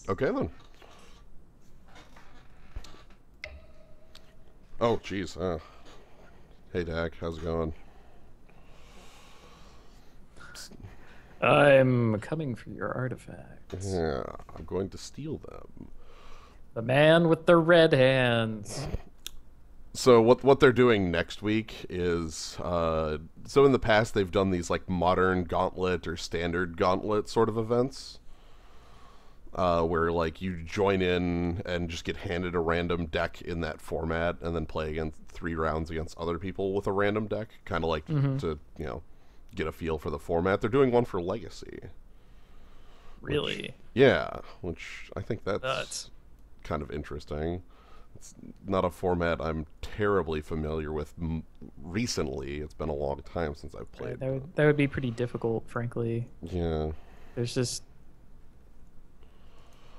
Okay then. Oh, jeez. Hey, Dak. How's it going? I'm coming for your artifacts. Yeah, I'm going to steal them. The man with the red hands. So what they're doing next week is so in the past they've done these like modern gauntlet or standard gauntlet sort of events. Where like you join in and just get handed a random deck in that format and then play against 3 rounds against other people with a random deck, kind of like Hmm. to get a feel for the format. They're doing one for Legacy, which Really? yeah, which I think that's Nuts. kind of interesting. It's not a format I'm terribly familiar with recently. It's been a long time since I've Right. played. That would be pretty difficult, frankly. Yeah, There's just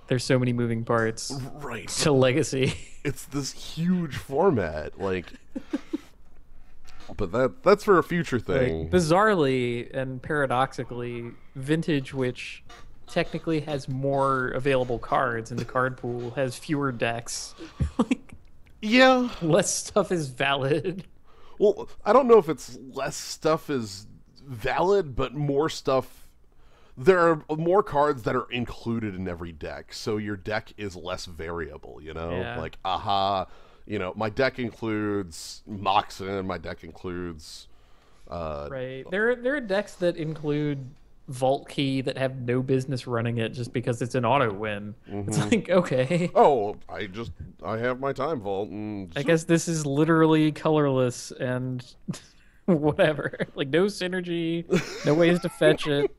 there's so many moving parts right. to Legacy. It's this huge format, like, but that's for a future Like thing. bizarrely and paradoxically, Vintage, which technically has more available cards in the card pool, has fewer decks. Like Yeah. less stuff is valid. Well, I don't know if it's less stuff is valid, but more stuff. There are more cards that are included in every deck, so your deck is less variable, you know? Yeah. Like, aha, my deck includes Moxen, my deck includes. Right. There are decks that include Vault Key that have no business running it just because it's an auto win. It's like, okay, Oh, I have my Time Vault, and I guess this is literally colorless and whatever. Like no synergy, no ways to fetch it.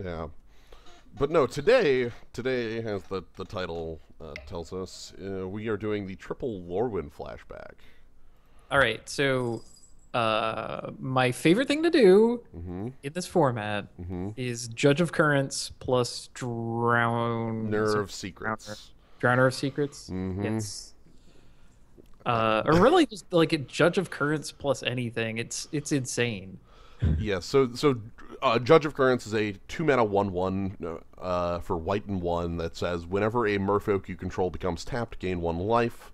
yeah. But no, today, as the title tells us, we are doing the triple Lorwyn flashback. All right, so my favorite thing to do Mm-hmm. in this format Mm-hmm. is Judge of Currents plus Nerve Drowner, Secrets. Drowner of Secrets. Mm-hmm. It's or really just like a Judge of Currents plus anything. It's insane. Yeah. So Judge of Currents is a 2 mana 1/1 for white and one that says whenever a Merfolk you control becomes tapped, gain 1 life.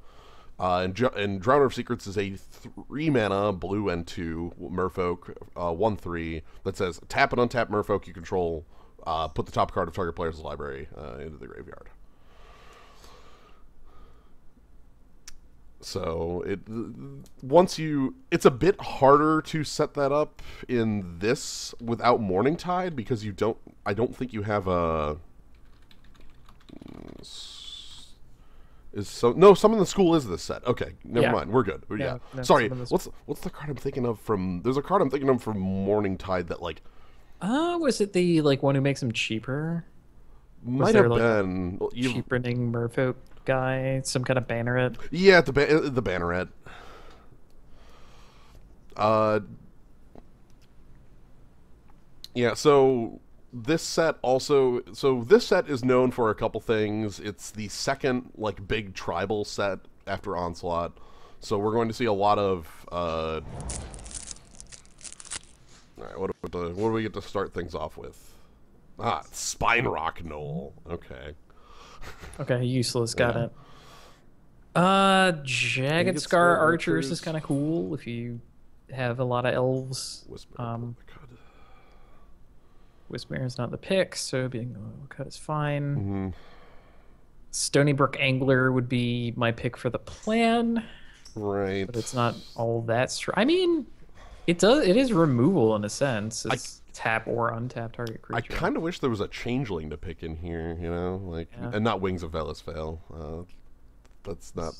And Drowner of Secrets is a 3 mana blue and 2 Merfolk 1/3 that says tap an untapped Merfolk you control. Put the top card of target player's library into the graveyard. So it's a bit harder to set that up in this without Morning Tide because I don't think you have a. No, Summon the School is this set. Okay, never Yeah. mind. We're good. Yeah. Yeah, no, Sorry. some of this. What's the card I'm thinking of from? There's a card I'm thinking of from Morning Tide that like Was it the like one who makes them cheaper? Was might there have like a been. Well, cheap running Merfolk guy, some kind of banneret? yeah, the Banneret. Uh, yeah. This set is known for a couple things. It's the second like big tribal set after Onslaught. So we're going to see a lot of. All right, what do we get to start things off with? Spine Rock Knoll. Okay. Okay, useless. Got Yeah. it. Jagged Jagged Scar Scar Archers is Archers. kind of cool if you have a lot of elves. Whisper. God. Wismere is not the pick, so being cut is fine. Mm-hmm. Stony Brook Angler would be my pick for the plan, Right. but it's not all that strong. I mean, it does. It is removal in a sense. It's tap or untap target I creature. kind of wish there was a changeling to pick in here, like, Yeah. and not Wings of Velasfale. That's not.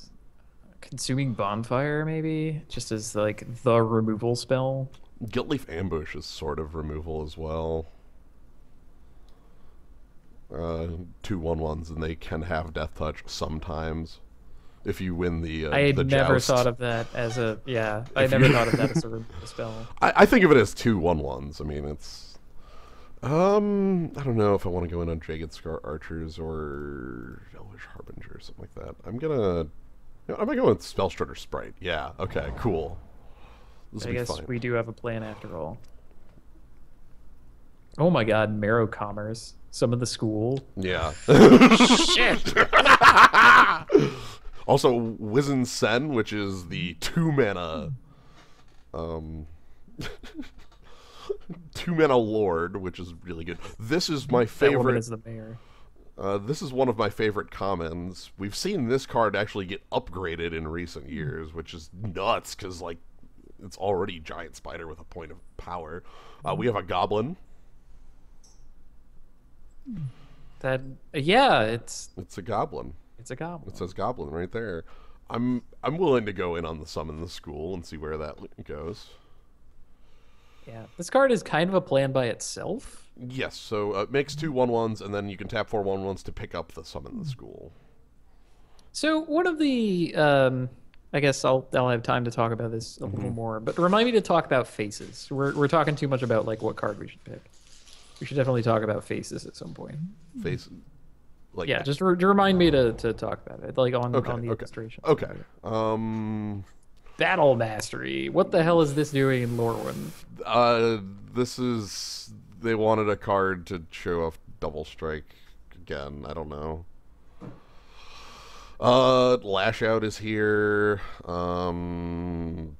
Consuming Bonfire, maybe, just as like the removal spell. Guiltleaf Ambush is sort of removal as well. 2/1/1s, and they can have Death Touch sometimes if you win the. I had the never joust. thought of that as a I If never you- thought of that as a removal spell. I think of it as 2/1/1s. I mean, it's. I don't know if I want to go in on Jagged Scar Archers or Elvish Harbinger or something like that. I'm gonna go with Spellstrutter Sprite. Yeah. Okay. Cool. This I will be guess fine. we do have a plan after all. Oh my God, Marrow Commerce. Some of the school. Yeah. Shit. Also, Wizen Sen, which is the 2-mana, um, 2-mana Lord, which is really good. This is my That woman favorite. is the mayor. This is one of my favorite commons. We've seen this card actually get upgraded in recent years, which is nuts because like it's already giant spider with a point of power. We have a goblin. That yeah, it's It's a goblin. it's a goblin. It says goblin right there. I'm willing to go in on the summon the school and see where that goes. Yeah, this card is kind of a plan by itself. Yes, so it makes 2 1/1s, and then you can tap 4 1/1s to pick up the summon the school. So one of the, I guess I'll have time to talk about this a little more, but remind me to talk about faces. We're talking too much about like what card we should pick. We should definitely talk about faces at some point. Face, like Yeah, just remind me to talk about it, like on the okay. illustration. Okay. Battle Mastery. What the hell is this doing in Lorwyn? This is they wanted a card to show off Double Strike again. I don't know. Lash Out is here. Because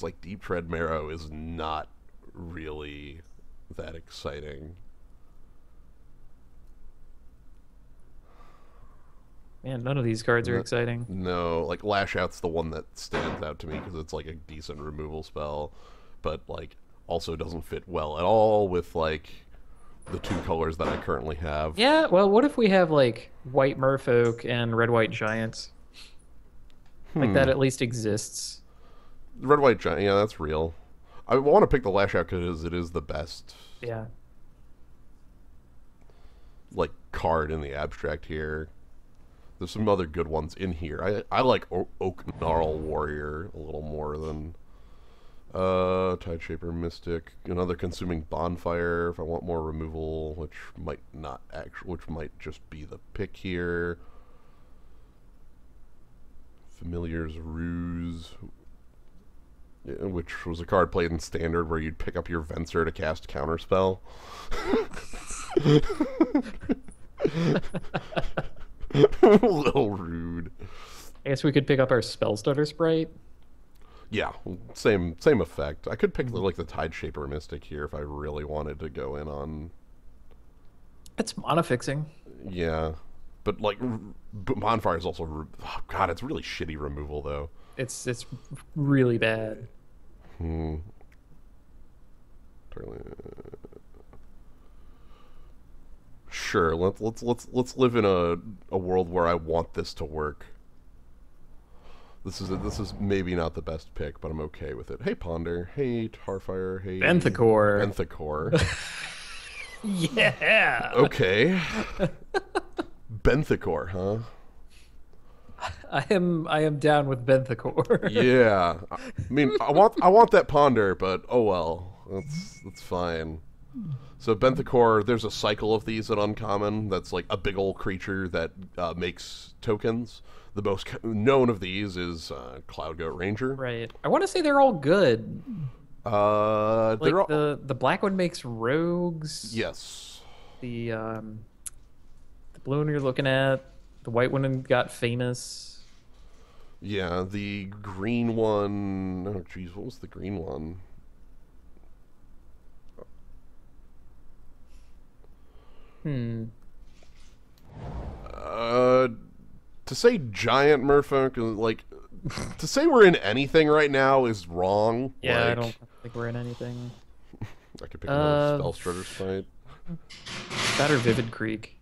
like Deep Tread Marrow is not really that exciting. Man, none of these cards are exciting. No, like Lash Out's the one that stands out to me because it's like a decent removal spell, but like also doesn't fit well at all with like the 2 colors that I currently have. Yeah, well, what if we have like white merfolk and red-white giants? Like that at least exists. Red White Giant, yeah, that's real. I want to pick the Lash Out because it is the best Yeah. like card in the abstract here. There's some other good ones in here. I like Oak Gnarl Warrior a little more than Tide Shaper Mystic. Another Consuming Bonfire if I want more removal, which might just be the pick here. Familiar's Ruse, which was a card played in Standard where you'd pick up your Venser to cast Counterspell. A little rude. I guess we could pick up our spell starter sprite. Yeah, same effect. I could pick like the Tide Shaper Mystic here if I really wanted to go in on. It's mana fixing. Yeah, but like Bonfire is also. Oh God, it's really shitty removal though. It's really bad. Sure, let's live in a world where I want this to work. This is maybe not the best pick, but I'm okay with it. Hey Ponder, hey Tarfire, hey Benthicor. Yeah. Okay. Benthicor, huh? I am down with Benthicor. Yeah. I mean, I want that Ponder, but oh well. That's fine. So Benthicor, there's a cycle of these at Uncommon that's like a big old creature that makes tokens. The most known of these is Cloud Goat Ranger. Right. I want to say they're all good. Like Like the black one makes rogues. yes. The blue one you're looking at, the white one got famous. Yeah, the green one. Oh, jeez, what was the green one? To say giant merfolk, like, to say we're in anything right now is wrong. Yeah, like, I don't think we're in anything. I could pick another Spell Strutter Spite. That or Vivid Creek.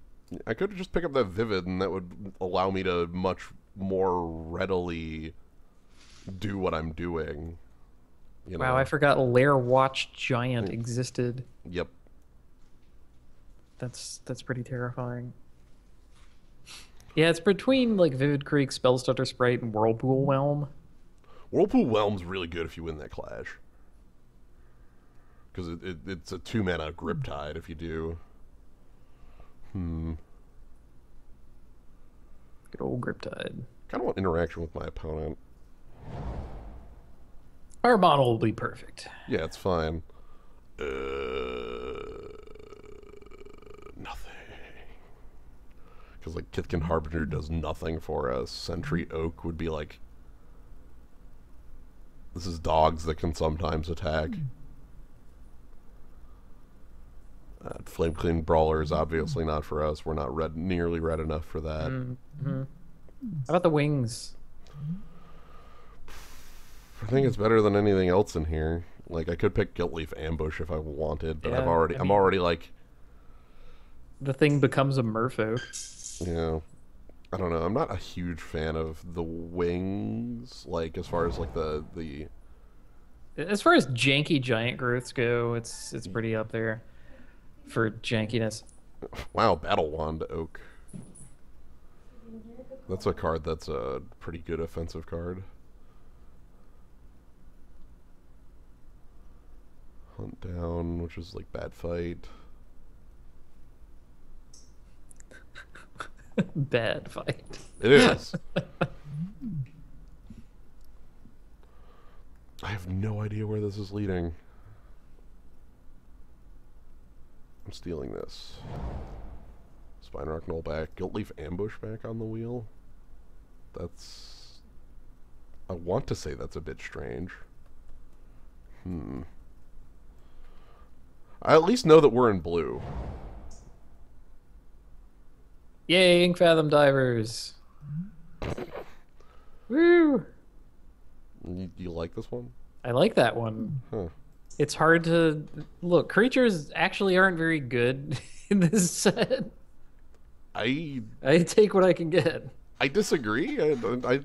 I could just pick up that Vivid, and that would allow me to much more readily do what I'm doing. You know? Wow, I forgot Lair Watch Giant existed. Yep. That's pretty terrifying. Yeah, it's between like Vivid Creek, Spellstutter Sprite, and Whirlpool Whelm. Whirlpool Whelm's really good if you win that clash. Because it's a 2-mana Grip Tide if you do. Good old Griptide. Kind of want interaction with my opponent. Our model will be perfect. Yeah, it's fine. Nothing. Because, like, Kithkin Harbinger does nothing for us. Sentry Oak would be like... This is dogs that can sometimes attack. Flame Clean Brawler is obviously not for us. We're not nearly red enough for that. Mm-hmm. How about the wings? I think it's better than anything else in here. Like, I could pick Guiltleaf Ambush if I wanted, but Yeah, I'm already like... The thing becomes a merfolk. Yeah. I don't know. I'm not a huge fan of the wings, like, as far as, like, the... As far as janky giant growths go, it's pretty up there for jankiness. Wow, Battle Wand Oak. That's a card that's a pretty good offensive card. Hunt Down, which is like bad fight. Bad fight. It is. I have no idea where this is leading. I'm stealing this. Spinerock Knoll back. Guiltleaf Ambush back on the wheel. That's... I want to say that's a bit strange. I at least know that we're in blue. Yay, Ink Fathom Divers. Woo! You like this one? I like that one. Huh. It's hard to... Look, creatures actually aren't very good in this set. I take what I can get. I disagree. I've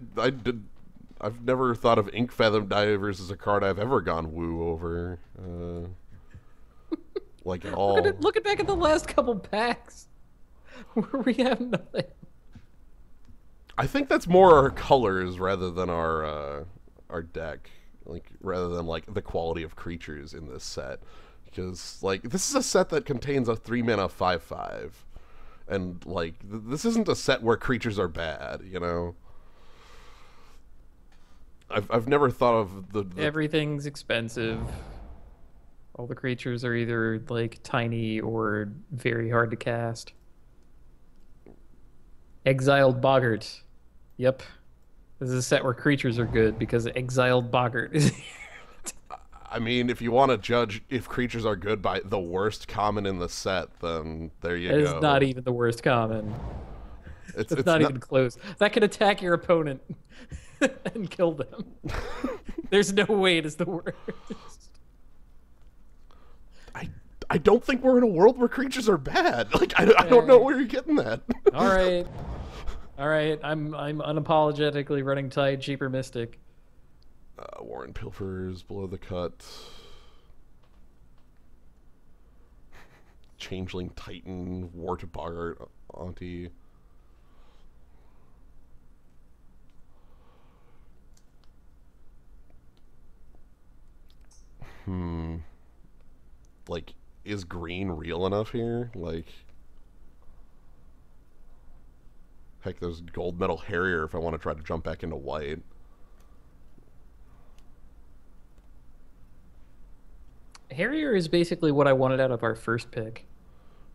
never thought of Ink Fathom Divers as a card I've ever gone woo over. Like at all. Look back at the last couple packs where we have nothing. I think that's more our colors rather than our deck, like rather than like the quality of creatures in this set, because like this is a set that contains a 3-mana 5/5, and like this isn't a set where creatures are bad, you know. I've never thought of the Everything's expensive. All the creatures are either like tiny or very hard to cast. Exiled Boggart. Yep. This is a set where creatures are good because Exiled Boggart is... I mean, if you want to judge if creatures are good by the worst common in the set, then there you go. It's not even the worst common. It's not even close. That could attack your opponent and kill them. There's no way it is the worst. I don't think we're in a world where creatures are bad. Like I don't know where you're getting that. All right. I'm unapologetically running Tide Cheaper Mystic. Warren Pilfers, Below the Cut. Changeling Titan, War to Boggart, Auntie. Like, is green real enough here? Like, heck, there's Gold Metal Harrier if I want to try to jump back into white. Harrier is basically what I wanted out of our first pick.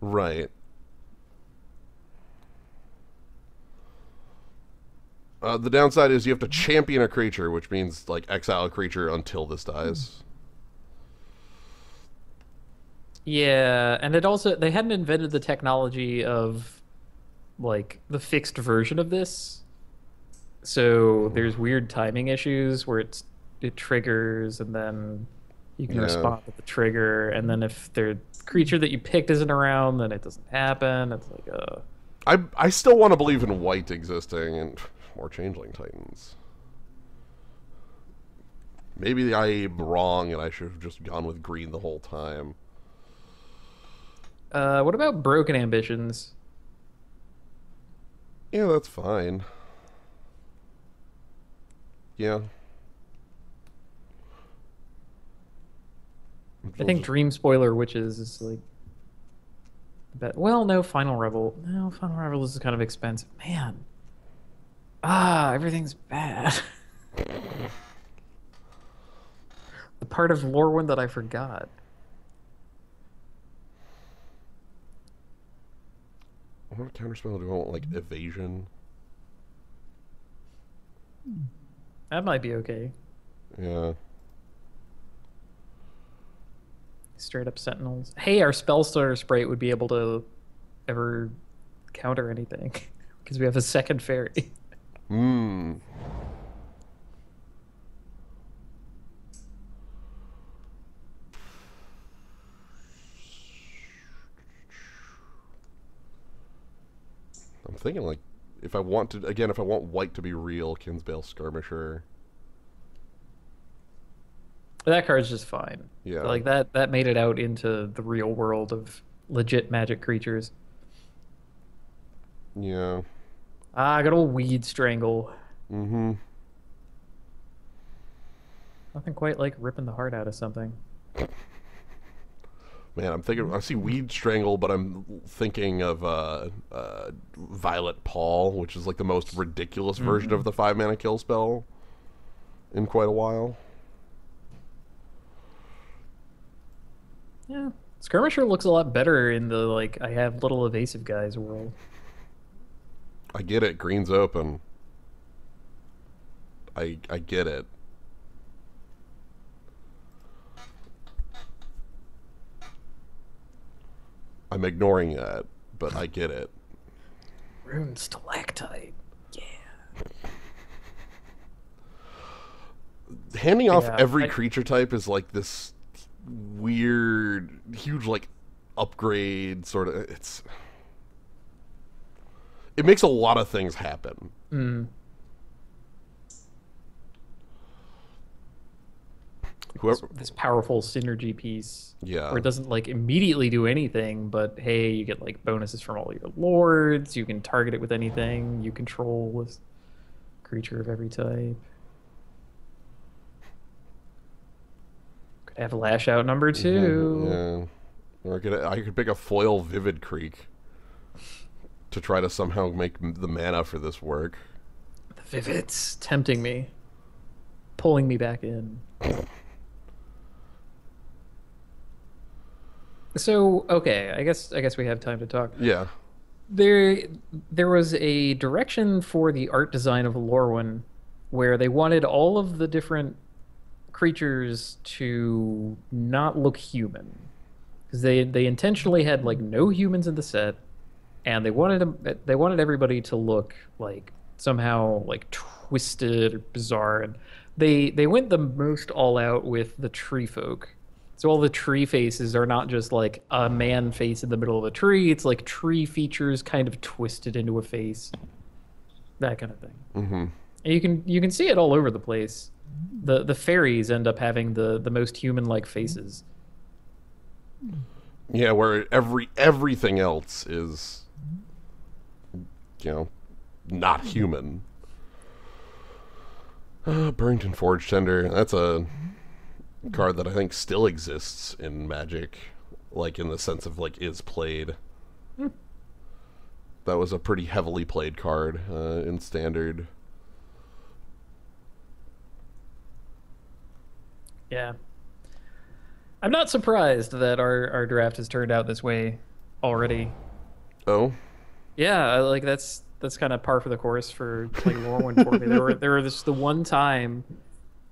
Right. The downside is you have to champion a creature, which means, like, exile a creature until this dies. Yeah, and it also... They hadn't invented the technology of, like, the fixed version of this. So there's weird timing issues where it triggers, and then you can respond to the trigger, and then if the creature that you picked isn't around, then it doesn't happen. It's like, I still want to believe in white existing, and... more Changeling Titans. Maybe I'm wrong and I should have just gone with green the whole time. What about Broken Ambitions? Yeah, that's fine. Yeah. I think Dream Spoiler Witches is like... Well, no, Final Revel. No, Final Revel is kind of expensive. Man. Everything's bad. The part of Lorwyn that I forgot. What counterspell do I want? Like evasion? That might be okay. Yeah. Straight up sentinels. Hey, our spell starter sprite would be able to ever counter anything because we have a second fairy. Hmm. I'm thinking like if I want to again, if I want white to be real, Kinsbale Skirmisher. That card's just fine. Yeah. Like that made it out into the real world of legit magic creatures. Yeah. Ah, good old weed strangle. Mm-hmm. Nothing quite like ripping the heart out of something. Man, I'm thinking. I see Weed Strangle, but I'm thinking of Violet Paul, which is like the most ridiculous version of the 5-mana kill spell in quite a while. Yeah, Skirmisher looks a lot better in the like I have little evasive guys world. I get it. Green's open. I get it. I'm ignoring that, but I get it. Rune Stalactite. Yeah. Handing off Yeah, every creature type is like this weird, huge like upgrade sort of. It makes a lot of things happen. Mm. Whoever, This powerful synergy piece. yeah, Where it doesn't like immediately do anything, but hey, you get like bonuses from all your lords, you can target it with anything, you control this creature of every type. Could have Lash Out number 2. yeah. Or I could pick a foil Vivid Creek to try to somehow make the mana for this work. The Vivid's tempting me. Pulling me back in. So, okay, I guess we have time to talk. Yeah. There was a direction for the art design of Lorwyn where they wanted all of the different creatures to not look human. Because they intentionally had like no humans in the set, and they wanted everybody to look like somehow like twisted or bizarre, and they went the most all out with the tree folk. So all the tree faces are not just like a man face in the middle of a tree. It's like tree features kind of twisted into a face, that kind of thing. Mm-hmm. And you can see it all over the place. The fairies end up having the most human-like faces. Yeah, where everything else is, not human. Burrington Forge Tender. That's a card that I think still exists in Magic, like in the sense of like is played. That was a pretty heavily played card in Standard. Yeah. I'm not surprised that our draft has turned out this way already. Oh? Yeah, like that's kind of par for the course for like Lorwyn for me. There were this the one time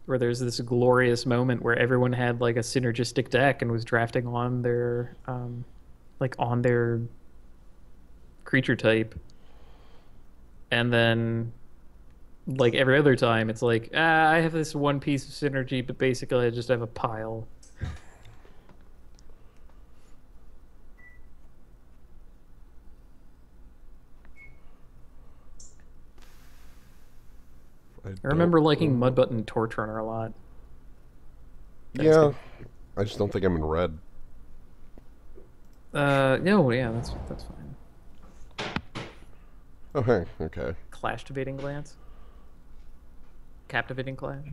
where there's this glorious moment where everyone had like a synergistic deck and was drafting on their on their creature type. And then like every other time it's like, I have this one piece of synergy, but basically I just have a pile. I remember liking Mudbutton Torch Runner a lot. Yeah, I just don't think I'm in red. No, yeah, that's fine. Oh, hey, okay. Clash-Evading Glance? Captivating Clash?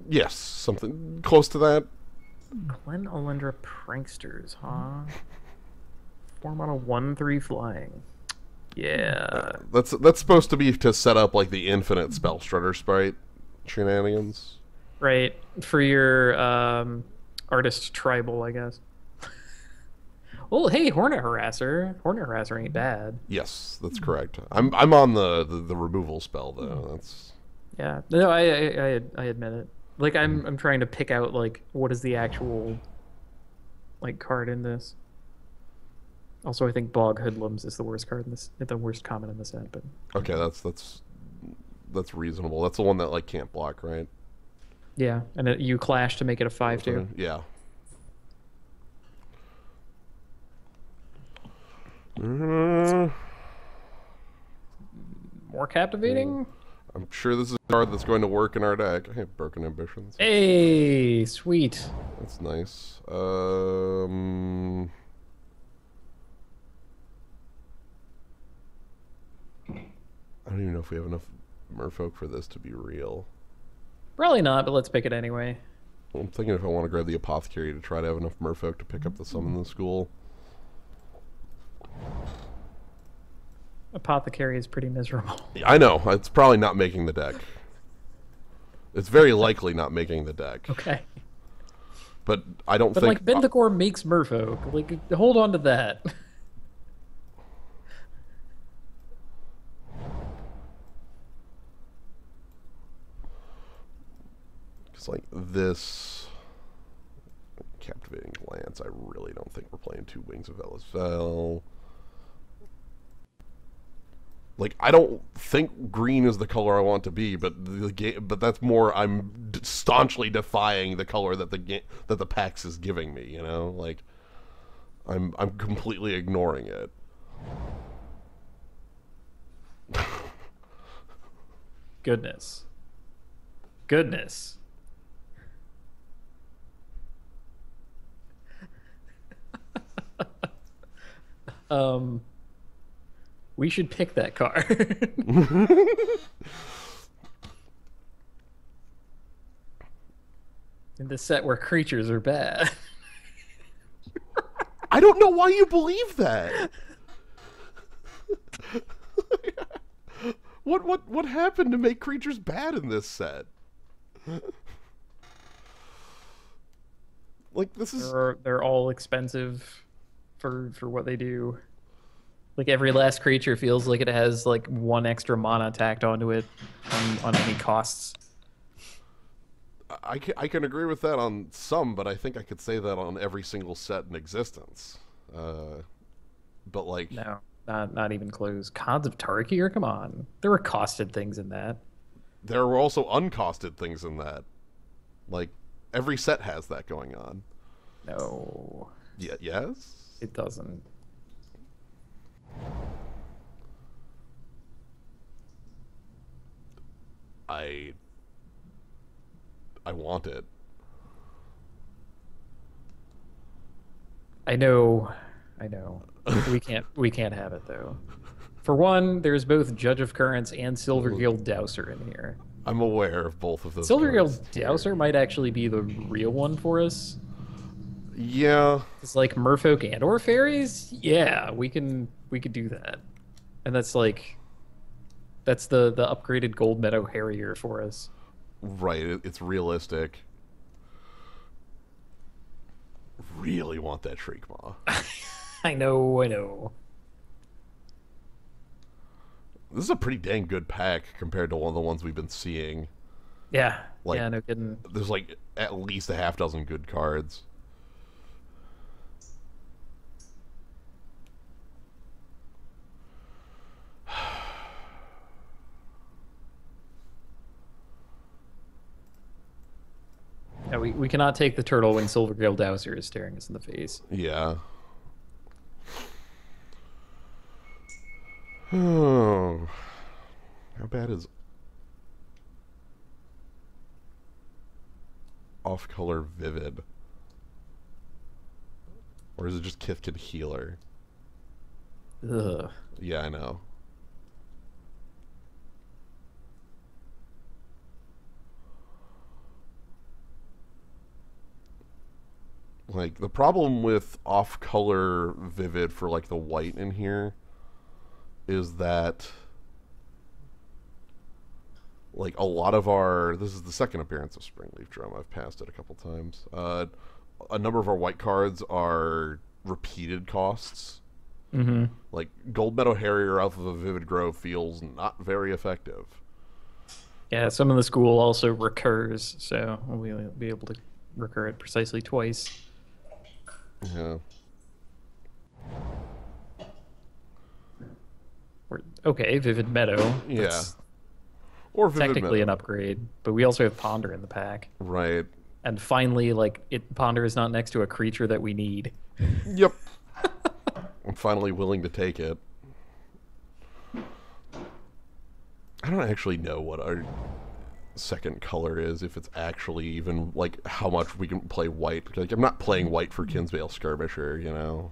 Yes, something close to that. Glen Alundra Pranksters, huh? 4-mana 1/3 flying. Yeah. That's supposed to be to set up like the infinite Spell Strutter sprite shenanigans. Right. For your artist tribal, I guess. Well, hey, Hornet Harasser. Hornet Harasser ain't bad. Yes, that's correct. I'm on the removal spell though. That's Yeah. No, I admit it. Like I'm trying to pick out like what is the actual like card in this. Also, I think Bog Hoodlums is the worst card in this, the worst common in the set. But okay. That's reasonable. That's the one that like can't block, right? yeah, and you clash to make it a 5/2. Yeah. Uh, More captivating. I'm sure this is a card that's going to work in our deck. I have Broken Ambitions. Hey, sweet. That's nice. I don't even know if we have enough merfolk for this to be real. Probably not, but let's pick it anyway. I'm thinking if I want to grab the Apothecary to try to have enough merfolk to pick up the Summon the School. Apothecary is pretty miserable. I know. It's probably not making the deck. It's very likely not making the deck. Okay. But I don't But think... like Bendicor makes merfolk. Like hold on to that. It's like this... Captivating Glance. I really don't think we're playing two Wings of Elisvel. Like, I don't think green is the color I want to be, but but that's more I'm staunchly defying the color that the PAX is giving me. You know, like I'm completely ignoring it. Goodness. We should pick that card. In the set where creatures are bad. I don't know why you believe that. What happened to make creatures bad in this set? Like this is They're all expensive for what they do. Like every last creature feels like it has like one extra mana tacked onto it on any costs. I can agree with that on some, but I think I could say that on every single set in existence. But like No, not even close. Cons of Tarkir, come on. There were costed things in that. there were also uncosted things in that. Like every set has that going on. No, Yeah. Yes. it doesn't. I want it. I know. We can't have it though. For one, there's both Judge of Currents and Silvergill Dowser in here. I'm aware of both of those. Silvergill cards. Dowser might actually be the real one for us. Yeah. It's like Merfolk and or fairies. Yeah, we could do that, and that's the upgraded Gold Meadow Harrier for us. Right. It's realistic. Really want that Shriekmaw. I know. This is a pretty dang good pack compared to one of the ones we've been seeing. Yeah. Like, yeah, no kidding. There's like at least a half dozen good cards. Yeah, we cannot take the turtle when Silvergill Dowser is staring us in the face. Yeah. Oh. How bad is off-color Vivid? Or is it just Kithkin Healer? Ugh. Yeah, I know. Like, the problem with off-color Vivid for, like, the white in here is that, like, a lot of our... This is the second appearance of Springleaf Drum. I've passed it a couple times. A number of our white cards are repeated costs. Mm-hmm. Like, Gold Meadow Harrier off of a Vivid Grove feels not very effective. Yeah, some of the school also recurs, so we'll be able to recur it precisely twice. Yeah. Okay, Vivid Meadow. Yeah. That's Or Vivid technically an Meadow. upgrade, but we also have Ponder in the pack. Right. And finally, like, Ponder is not next to a creature that we need. Yep. I'm finally willing to take it. I don't actually know what our second color is, if it's actually even, like, how much we can play white. Like, I'm not playing white for Kinsvale Skirmisher, you know?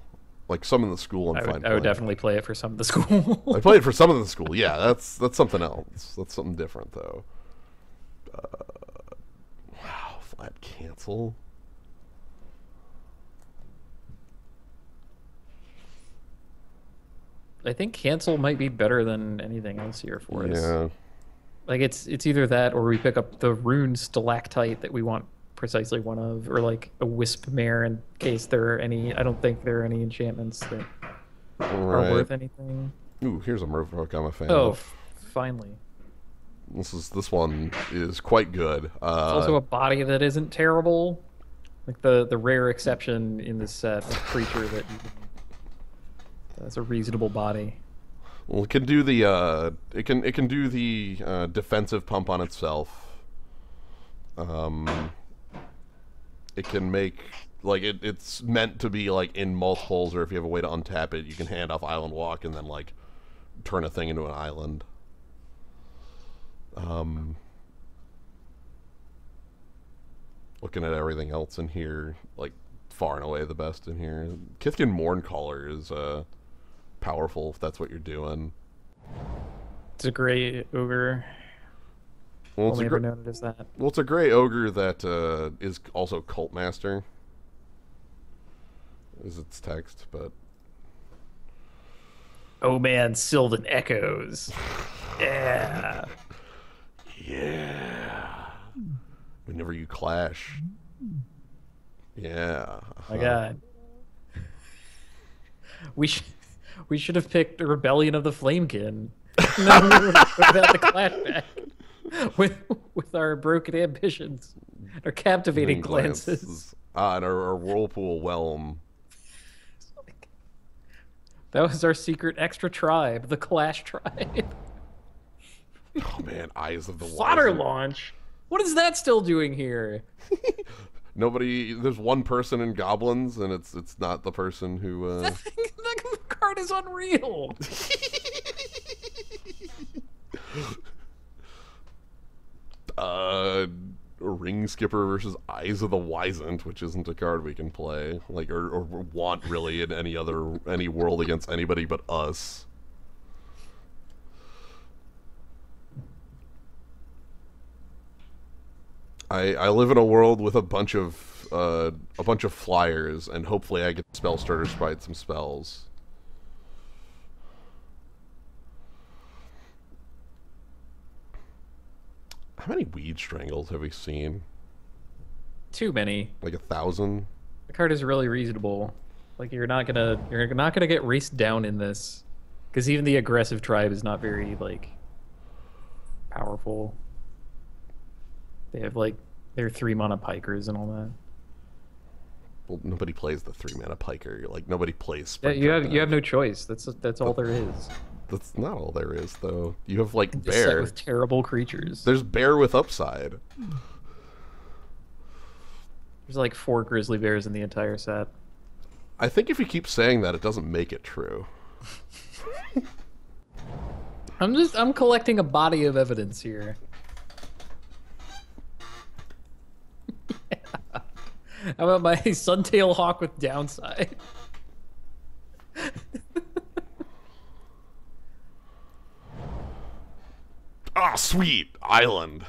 Like, some in the school I'm fine I would definitely play it for some of the school. I played it for some of the school, yeah, that's something else. That's something different, though. Wow, flat cancel? I think cancel might be better than anything else here for us. Yeah. Like it's either that or we pick up the rune stalactite that we want precisely one of, or like a wisp mare in case there are any. I don't think there are any enchantments that are worth anything. Ooh, here's a Merfolk I'm a fan Oh, of. finally. This one is quite good. It's also a body that isn't terrible. Like the rare exception in this set, a creature that's a reasonable body. Well, it can do the it can do the defensive pump on itself. It can make, like, it's meant to be like in multiples, or if you have a way to untap it, you can hand off Island Walk and then like turn a thing into an island. Looking at everything else in here, like, far and away the best in here. Kithkin Mourncaller is powerful if that's what you're doing. It's a great ogre. Well, Only ever known it as that. Well, it's a gray ogre that is also Cult Master, is its text, but... Oh man, Sylvan Echoes. Yeah. Yeah. Whenever you clash. Yeah. My God. We should have picked Rebellion of the Flamekin. Without the clash back. With our broken ambitions. Our captivating glances. And our Whirlpool Whelm. That was our secret extra tribe, the Clash tribe. Oh man, Eyes of the Fodder Wild. launch? What is that still doing here? Nobody. There's one person in Goblins, and it's not the person who. That card is unreal. Ring Skipper versus Eyes of the Wisent, which isn't a card we can play, like, or want really in any world against anybody but us. I live in a world with a bunch of flyers, and hopefully I get Spell Starter Sprite some spells. How many Weed Strangles have we seen? Too many. Like 1,000? The card is really reasonable. Like you're not gonna get raced down in this, because even the aggressive tribe is not very like powerful. They have like their 3-mana pikers and all that. Well, nobody plays the 3-mana piker. Like, nobody plays. Yeah, you have no choice. That's all there is. That's not all there is, though. You have like This set bear with terrible creatures. There's bear with upside. There's like 4 grizzly bears in the entire set. I think if you keep saying that, it doesn't make it true. I'm collecting a body of evidence here. How about my Suntail Hawk with downside? Ah, sweet island.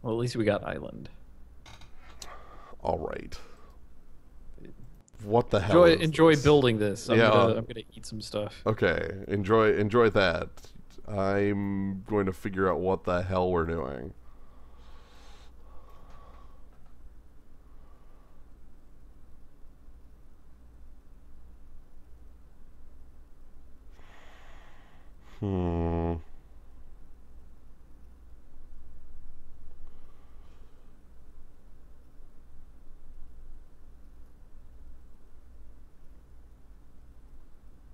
Well, at least we got island. All right. What the hell? Enjoy building this. I'm gonna eat some stuff. Okay, enjoy that. I'm going to figure out what the hell we're doing. Hmm.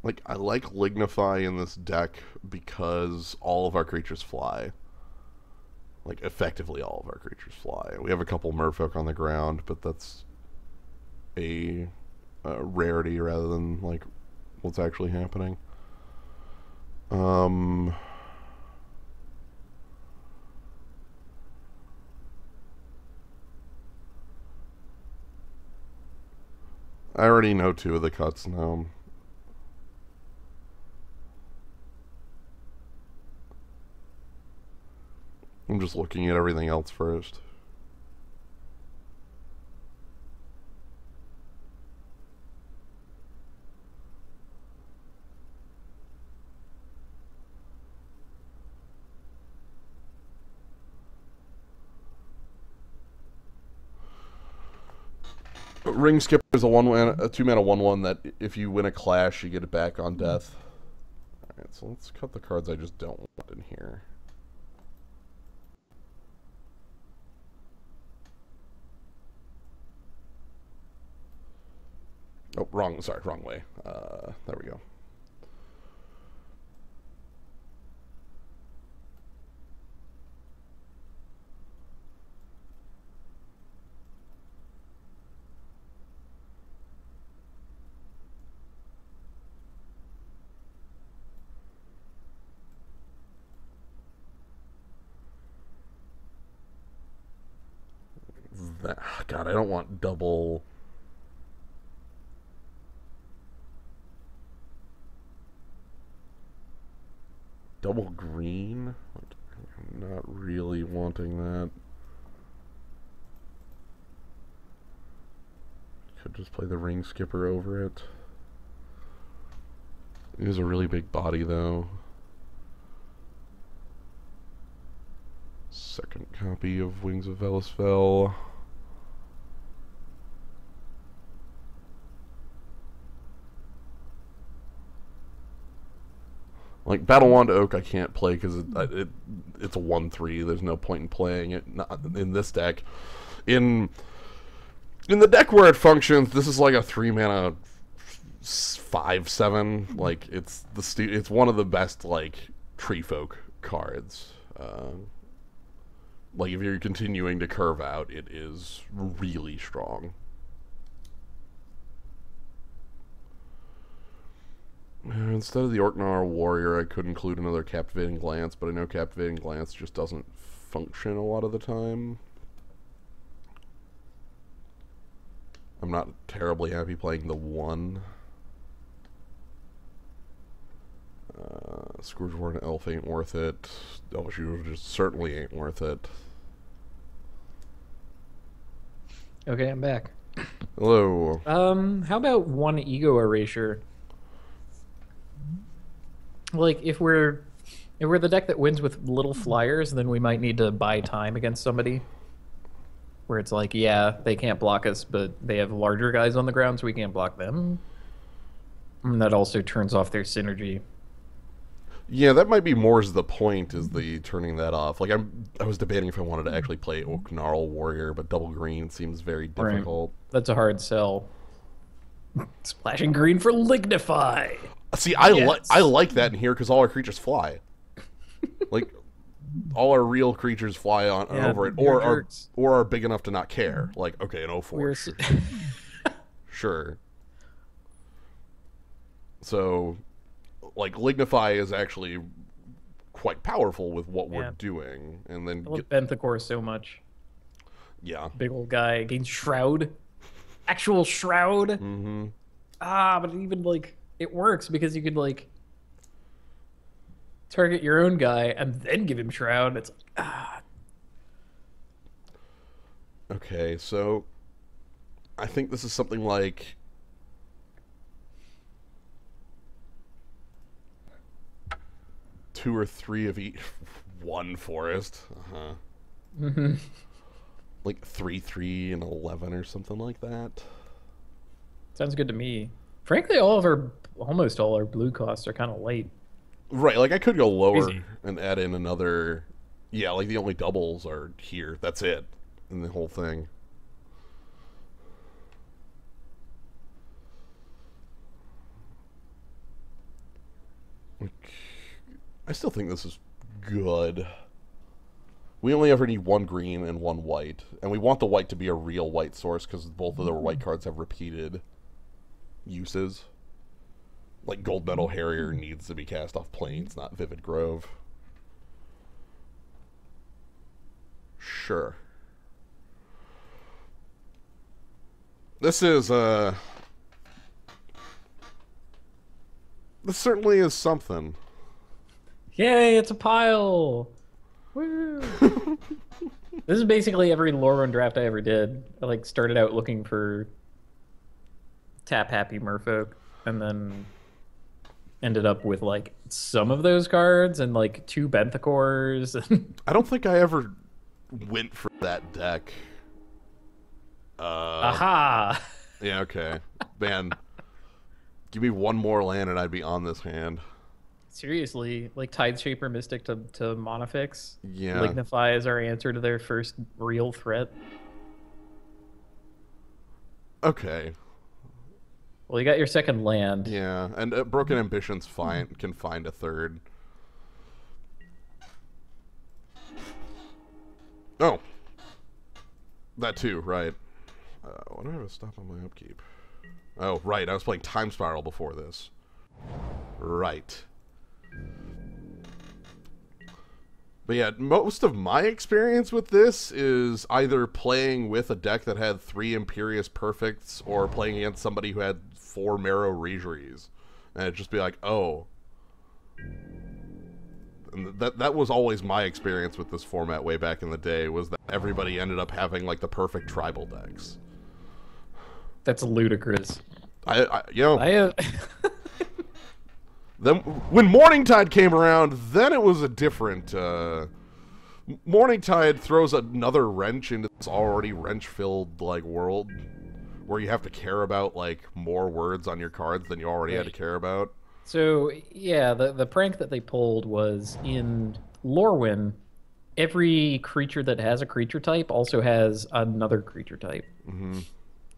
Like, I like Lignify in this deck because all of our creatures fly. Like, effectively all of our creatures fly. We have a couple merfolk on the ground, but that's a rarity rather than, like, what's actually happening. I already know two of the cuts now. I'm just looking at everything else first. Ring Skipper is a 2-mana 1/1 that if you win a clash, you get it back on death. Alright, so let's cut the cards I just don't want in here. Oh, wrong way. There we go. God, I don't want double. Double green? I'm not really wanting that. Could just play the Ring Skipper over it. It is a really big body, though. Second copy of Wings of Velasfell. Like, Battle Wand Oak I can't play because it's a 1/3. There's no point in playing it not in this deck. In the deck where it functions, this is like a 3-mana 5/7. Like, it's one of the best, like, Tree Folk cards. Like, if you're continuing to curve out, it is really strong. Instead of the Orknar Warrior, I could include another Captivating Glance, but I know Captivating Glance just doesn't function a lot of the time. I'm not terribly happy playing the 1. Scourgeborn Elf ain't worth it. Elvish just certainly ain't worth it. Okay, I'm back. Hello. How about 1 Ego Erasure? Like, if we're the deck that wins with little flyers, then we might need to buy time against somebody. Where it's like, yeah, they can't block us, but they have larger guys on the ground, so we can't block them. And that also turns off their synergy. Yeah, that might be more as the point, is the turning that off. Like, I was debating if I wanted to actually play Oak-Gnarl Warrior, but double green seems very difficult. Right. That's a hard sell. Splashing green for Lignify. See, I like that in here because all our creatures fly. Like, all our real creatures fly on over it, or are big enough to not care. Like, okay, an 0/4. Sure. So, like, Lignify is actually quite powerful with what we're doing, and then I love Benthicor so much. Yeah, big old guy against Shroud, actual Shroud. Mm-hmm. But even like it works because you could like target your own guy and then give him Shroud. It's like Okay, so I think this is something like 2 or 3 of each. 1 forest. Mm-hmm. Like 3/3 and 11 or something like that. Sounds good to me. Frankly, almost all our blue costs are kind of late. Right, like I could go lower Crazy. and add in another. Yeah, like the only doubles are here. That's it in the whole thing. Like, I still think this is good. We only ever need one green and one white, and we want the white to be a real white source because both of the white cards have repeated uses. Like Gold Metal Harrier needs to be cast off planes, not Vivid Grove. Sure. This is this certainly is something. Yay, it's a pile. Woo. This is basically every Lorwyn draft I ever did. I like started out looking for tap happy merfolk and then ended up with like some of those cards and like 2 Benthicors. I don't think I ever went for that deck. Aha! Yeah, okay. Man, give me one more land and I'd be on this hand. Seriously, like Tideshaper Mystic to Monofix. Yeah. Lignify is our answer to their first real threat. Okay. Well, you got your second land. Yeah, and Broken Ambitions can find a third. Oh. That too, right. Why do I have a stop on my upkeep? Oh, right, I was playing Time Spiral before this. Right. But yeah, most of my experience with this is either playing with a deck that had 3 Imperious Perfects or playing against somebody who had 4 Marrow Regeries. And it'd just be like, oh. And that was always my experience with this format way back in the day, was that everybody ended up having like the perfect tribal decks. That's ludicrous. Then when Morningtide came around, then it was a different. Morningtide throws another wrench into this already wrench-filled like world, where you have to care about like more words on your cards than you already had to care about. So yeah, the prank that they pulled was in Lorwyn. Every creature that has a creature type also has another creature type,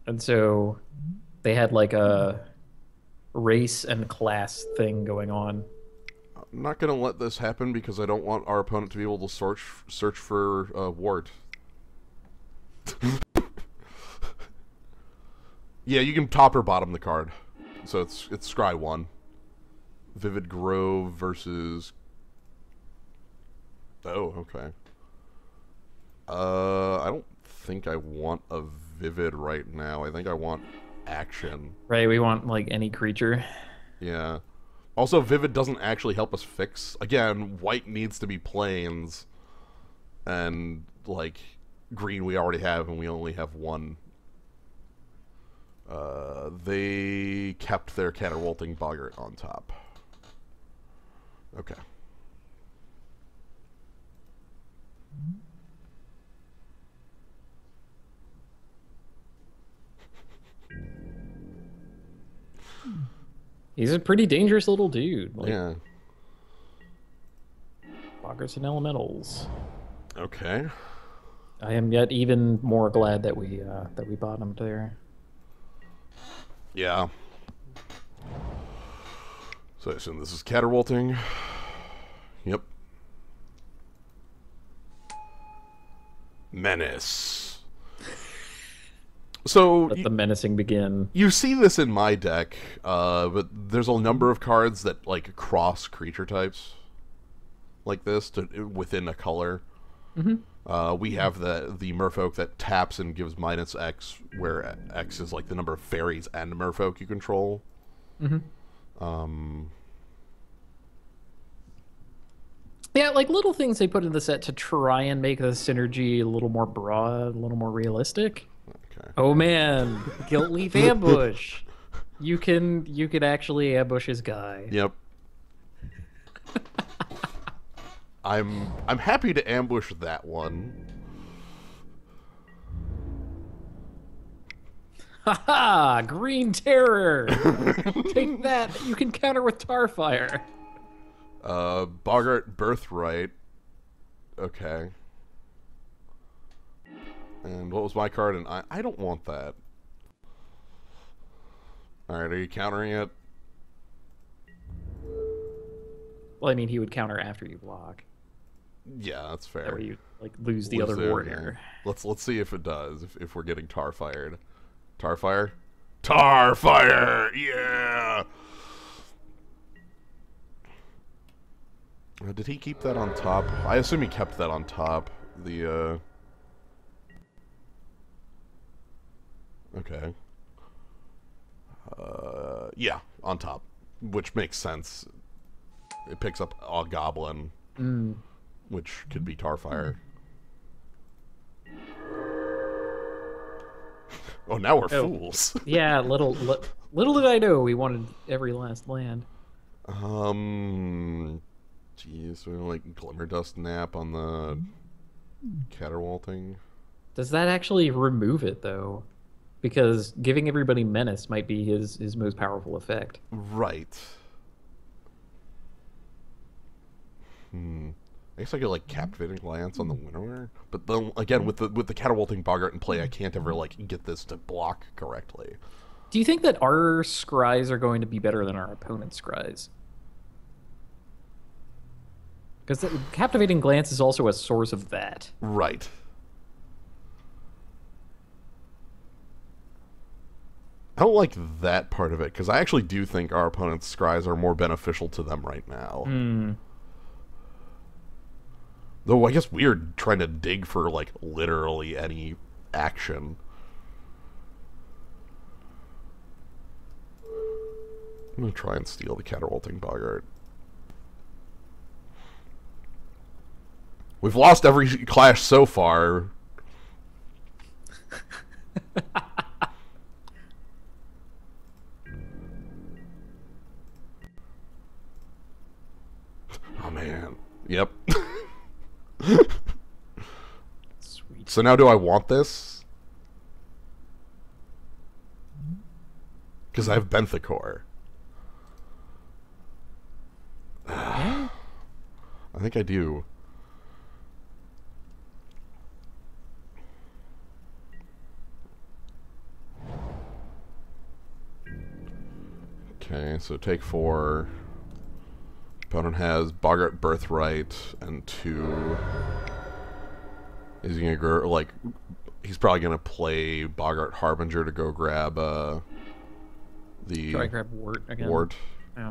and so they had like a race and class thing going on. I'm not gonna let this happen because I don't want our opponent to be able to search for Wart. Yeah, you can top or bottom the card, so it's Scry 1. Vivid Grove versus. Oh, okay. I don't think I want a Vivid right now. I think I want action. Right, we want like any creature. Yeah. Also, Vivid doesn't actually help us fix. Again, white needs to be plains, and like green we already have, and we only have one. They kept their Caterwolting Boggart on top. Okay. He's a pretty dangerous little dude. Like, Yeah. Boggarts and Elementals. Okay. I am yet even more glad that we bottomed there. Yeah. So I assume this is Caterwolting. Yep. Menace. So Let the menacing begin. you see this in my deck, but there's a number of cards that like cross creature types, like this within a color. We have the Merfolk that taps and gives -X, where X is like the number of fairies and Merfolk you control. Yeah, like little things they put in the set to try and make the synergy a little more broad, a little more realistic. Okay. Oh man, Guilt Leaf Ambush. You can actually ambush his guy. Yep. I'm happy to ambush that one. Haha! Green Terror! Take that! You can counter with Tarfire. Bogart Birthright. Okay. And what was my card? And I don't want that. Alright, are you countering it? Well, I mean, he would counter after you block. Yeah, that's fair. That way you like lose the other warrior. Let's see if it does. If we're getting tar fired. Tar fire? Tar fire! Yeah! Did he keep that on top? I assume he kept that on top. The okay. Yeah, on top, which makes sense. It picks up a goblin, which could be Tarfire. Oh, now we're fools. Yeah, little did I know we wanted every last land. Jeez, we like Glimmer Dust Nap on the Caterwauling. Does that actually remove it though? Because giving everybody Menace might be his most powerful effect. Right. I guess I could like Captivating Glance on the Winnower, but then again with the Caterwauling Boggart in play, I can't ever like get this to block correctly. Do you think that our scries are going to be better than our opponent's scries? Because Captivating Glance is also a source of that. Right. I don't like that part of it, because I actually do think our opponent's scries are more beneficial to them right now. Though I guess we're trying to dig for, like, literally any action. I'm going to try and steal the Caterwauling Boggart. We've lost every clash so far. Oh, man. Yep. Sweet. So now do I want this? Because I have Benthicor. I think I do. Okay, so take 4. Opponent has Boggart Birthright and 2. Is he gonna go like? He's probably gonna play Boggart Harbinger to go grab the. Try to grab Wart again. Wart. Yeah.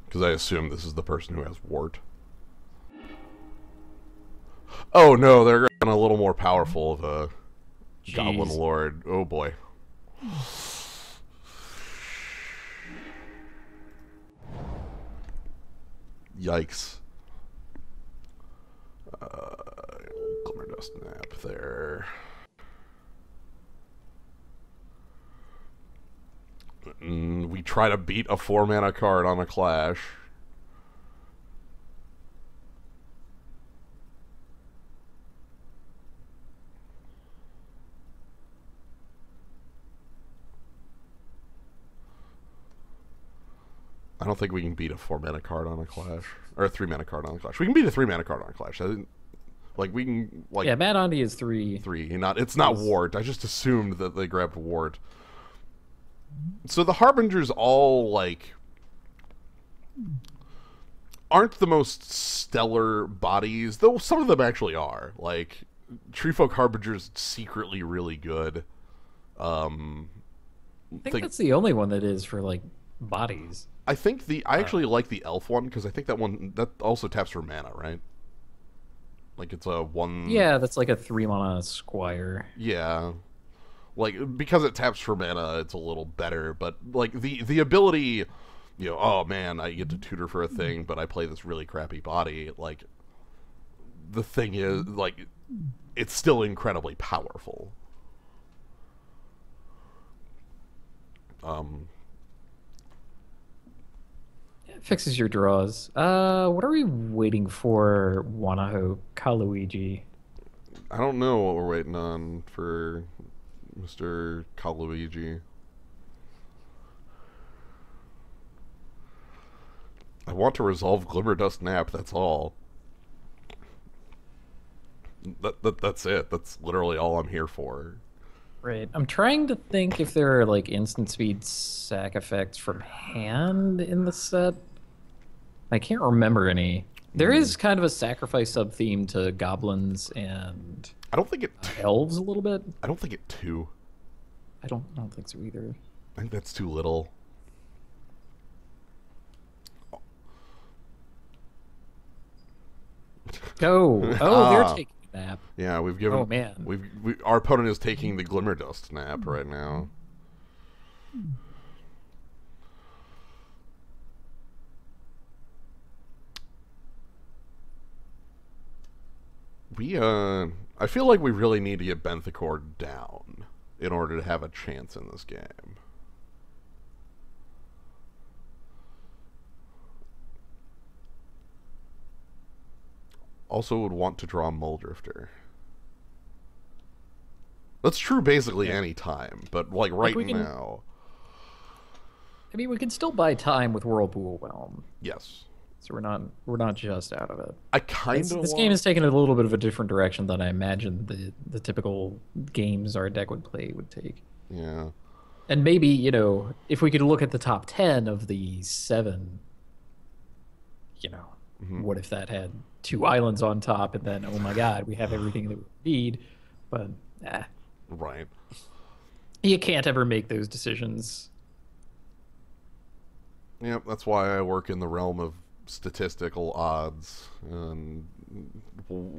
Because I assume this is the person who has Wart. Oh no, they're going a little more powerful of a Goblin Lord. Oh boy. Yikes. Glimmer Dust Nap there. We try to beat a 4-mana card on a clash. I don't think we can beat a 4-mana card on a clash. Or a 3-mana card on a clash. We can beat a 3-mana card on a clash. Like, we can, like... Yeah, Mad Ondi is 3. 3. It's not Wart. I just assumed that they grabbed Wart. So the Harbingers all, like... aren't the most stellar bodies, though some of them actually are. Like, Treefolk Harbinger's secretly really good. I think that's the only one that is for, like, bodies. I think I actually like the elf one, because I think that one, that also taps for mana, right? Like, it's a 1... Yeah, that's like a 3-mana squire. Yeah. Like, because it taps for mana, it's a little better, but, like, the ability, you know, oh man, I get to tutor for a thing, but I play this really crappy body, like, the thing is, like, it's still incredibly powerful. It fixes your draws. What are we waiting for, Wanaho Kaluigi? I don't know what we're waiting on for Mr. Kaluigi. I want to resolve Glimmer-Dust Nap, that's all. That's it. That's literally all I'm here for. Right. I'm trying to think if there are like instant speed sack effects from hand in the set. I can't remember any. There is kind of a sacrifice sub theme to goblins and I don't think it. elves a little bit. I don't think it too. I don't think so either. I think that's too little. They're taking a nap. Yeah, we've given. Oh man, our opponent is taking the Glimmer-Dust Nap right now. I feel like we really need to get Benthicor down in order to have a chance in this game. Also would want to draw Muldrifter. That's true basically any time, but like right now. I mean, we can still buy time with Whirlpool Whelm. Yes. So we're not just out of it. I kind of this game has taken a little bit of a different direction than I imagined the typical games our deck would take. Yeah. And maybe, you know, if we could look at the top 10 of the 7, you know, what if that had 2 islands on top and then, oh my god, we have everything that we need. But, Right. You can't ever make those decisions. Yep, that's why I work in the realm of statistical odds and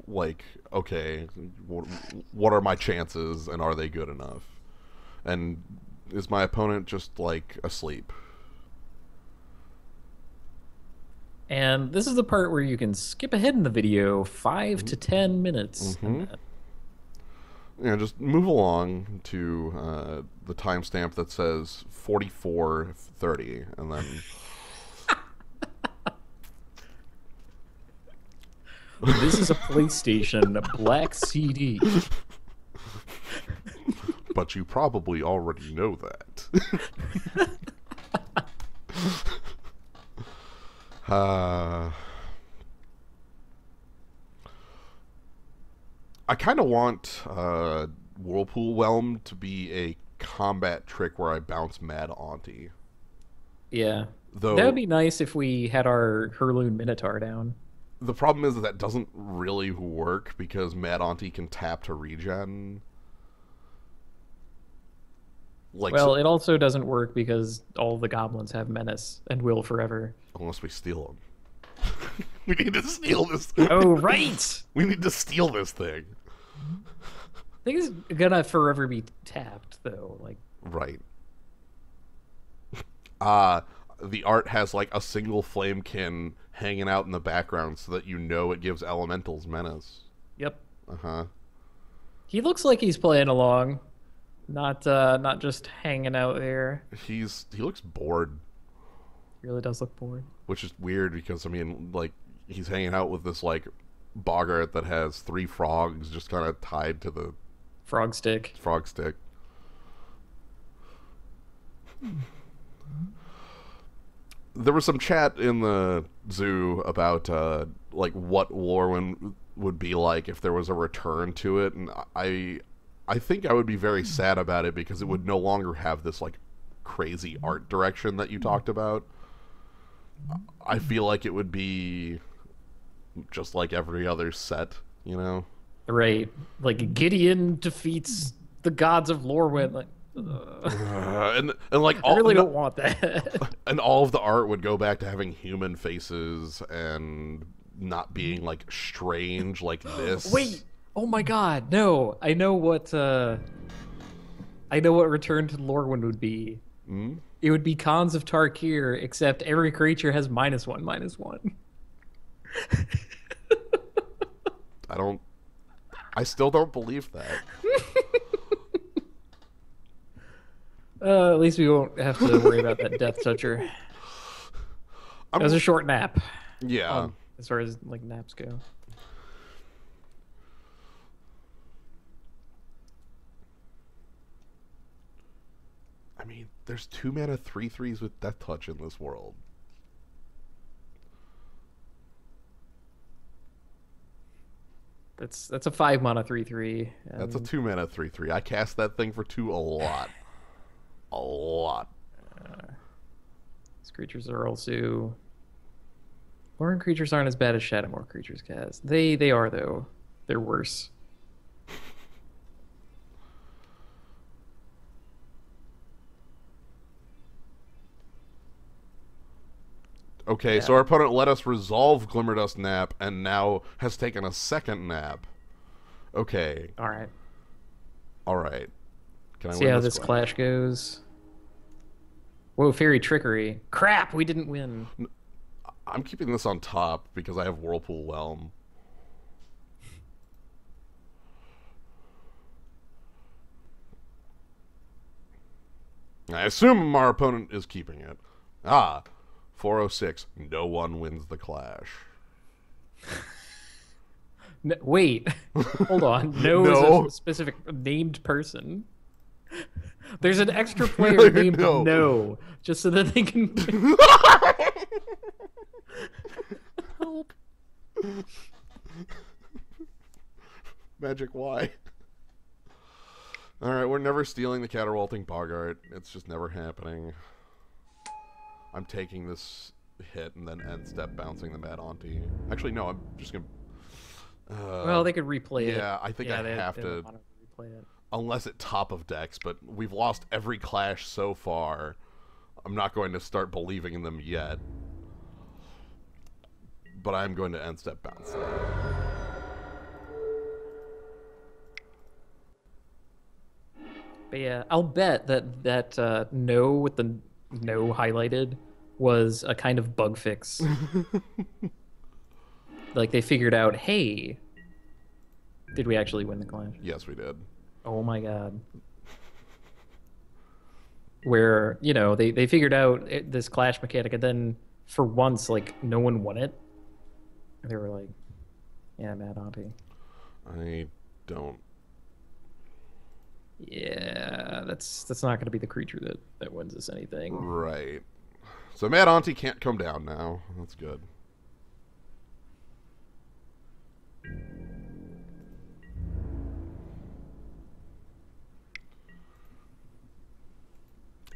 like, okay, what are my chances and are they good enough? And is my opponent just like asleep? And this is the part where you can skip ahead in the video 5 to 10 minutes. Yeah, just move along to the timestamp that says 44:30, and then. This is a PlayStation Black CD. But you probably already know that. I kind of want Whirlpool Whelm to be a combat trick where I bounce Mad Auntie. Yeah. Though that would be nice if we had our Hurloon Minotaur down. The problem is that doesn't really work because Mad Auntie can tap to regen. Like, well, it also doesn't work because all the goblins have Menace and will forever. Unless we steal them. We need to steal this. Oh, right! We need to steal this thing. I think it's gonna forever be tapped, though. Like, right. The art has like a single flamekin hanging out in the background so that you know it gives elementals menace. Yep. Uh-huh. He looks like he's playing along, not just hanging out there. He looks bored. He really does look bored. Which is weird because I mean, like, he's hanging out with this like boggart that has 3 frogs just kind of tied to the frog stick. There was some chat in the zoo about like what Lorwyn would be like if there was a return to it, and I think I would be very sad about it because it would no longer have this like crazy art direction that you talked about. I feel like it would be just like every other set, you know? Right. Like Gideon defeats the gods of Lorwyn, like and like I really don't want that. And all of the art would go back to having human faces and not being like strange like this. Wait, oh my god, no! I know what Return to Lorwyn would be. It would be Khans of Tarkir, except every creature has -1/-1. I still don't believe that. At least we won't have to worry about that Death Toucher. That was a short nap. Yeah. As far as like naps go. I mean, there's 2 mana 3/3s with Death Touch in this world. That's a 5-mana 3/3. That's a 2-mana 3/3. I cast that thing for 2 a lot. A lot. These creatures are also... Lorwyn creatures aren't as bad as Shadowmoor creatures, Kaz. They are, though. They're worse. Okay, Yeah. so our opponent let us resolve Glimmerdust Nap and now has taken a second nap. Okay. All right. Alright. Can I See win how this this clash goes. Whoa, Fairy Trickery. Crap, we didn't win. I'm keeping this on top because I have Whirlpool Whelm. I assume our opponent is keeping it. 406. No one wins the clash. No, wait, hold on. No, No. is a specific named person. There's an extra player named No. No, just so that they can. Help. Magic, why? Alright, we're never stealing the Caterwalting Boggart. It's just never happening. I'm taking this hit and then end step bouncing the Mad Auntie. Actually, no, I'm just gonna... Well, they could replay it. Yeah, I think I have they to... want replay it. Unless at top of decks, but we've lost every clash so far. I'm not going to start believing in them yet. But I'm going to end step bounce that. But yeah, I'll bet that no with the no highlighted was a kind of bug fix. Like they figured out, hey, did we actually win the clash? Yes, we did. Oh my god. Where, you know, they figured out this clash mechanic, and then for once, like, no one won it. And they were like, yeah, Mad Auntie. I don't... Yeah, that's not going to be the creature that wins us anything. Right. So Mad Auntie can't come down now. That's good.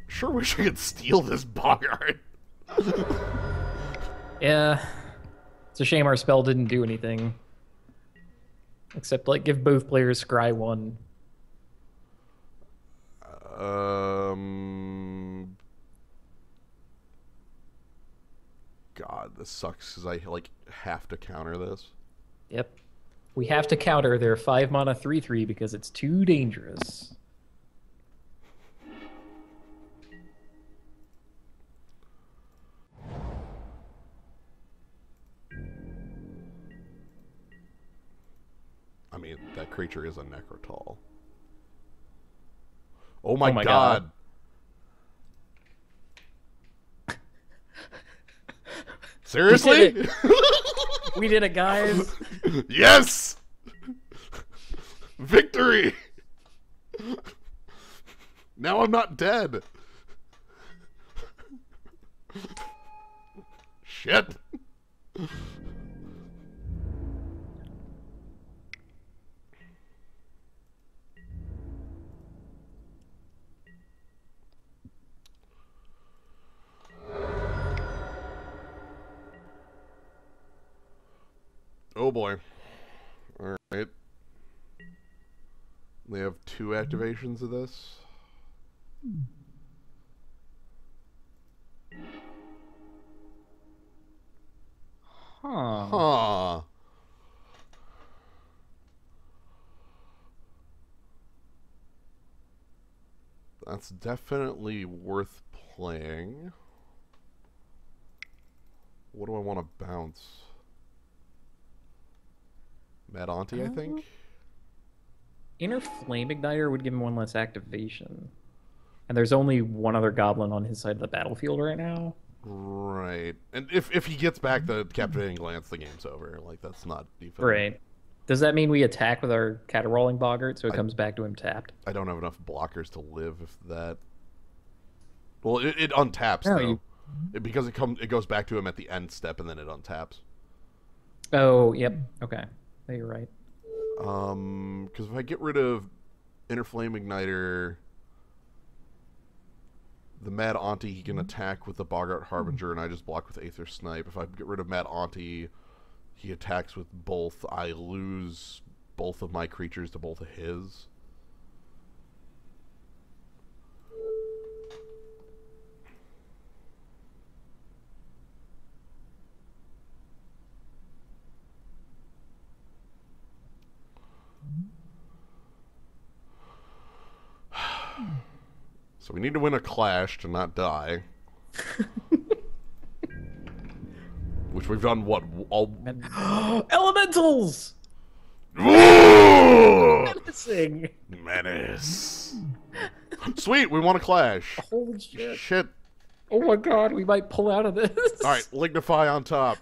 Sure wish I could steal this Boggart. Yeah. It's a shame our spell didn't do anything. Except, like, give both players Scry 1. God, this sucks because I, like, have to counter this. Yep. We have to counter their 5-mana 3/3 because it's too dangerous. I mean, that creature is a Necrotol. Oh my, Oh my god. Seriously? We did it, guys. Yes! Victory! Now I'm not dead. Shit. Oh boy. Alright. They have 2 activations of this. Huh. Huh. That's definitely worth playing. What do I want to bounce? Mad Auntie, I think? Inner Flame Igniter would give him 1 less activation. And there's only 1 other goblin on his side of the battlefield right now. Right. And if he gets back the Captivating Glance, the game's over. Like, that's not defense. Right. Does that mean we attack with our Caterwalling Boggart so it comes back to him tapped? I don't have enough blockers to live if that... Well, it untaps, No, though. Because it goes back to him at the end step, and then it untaps. Oh, yep. Okay. No, you're right. Because if I get rid of Inner Flame Igniter, the Mad Auntie, he can attack with the Boggart Harbinger, and I just block with Aether Snipe. If I get rid of Mad Auntie, he attacks with both. I lose both of my creatures to both of his. So we need to win a clash to not die. Which we've done, what? All... Elementals! Ooh! Menacing! Menace. Sweet, we want a clash. Holy shit. Shit. Oh my god, we might pull out of this. Alright, Lignify on top.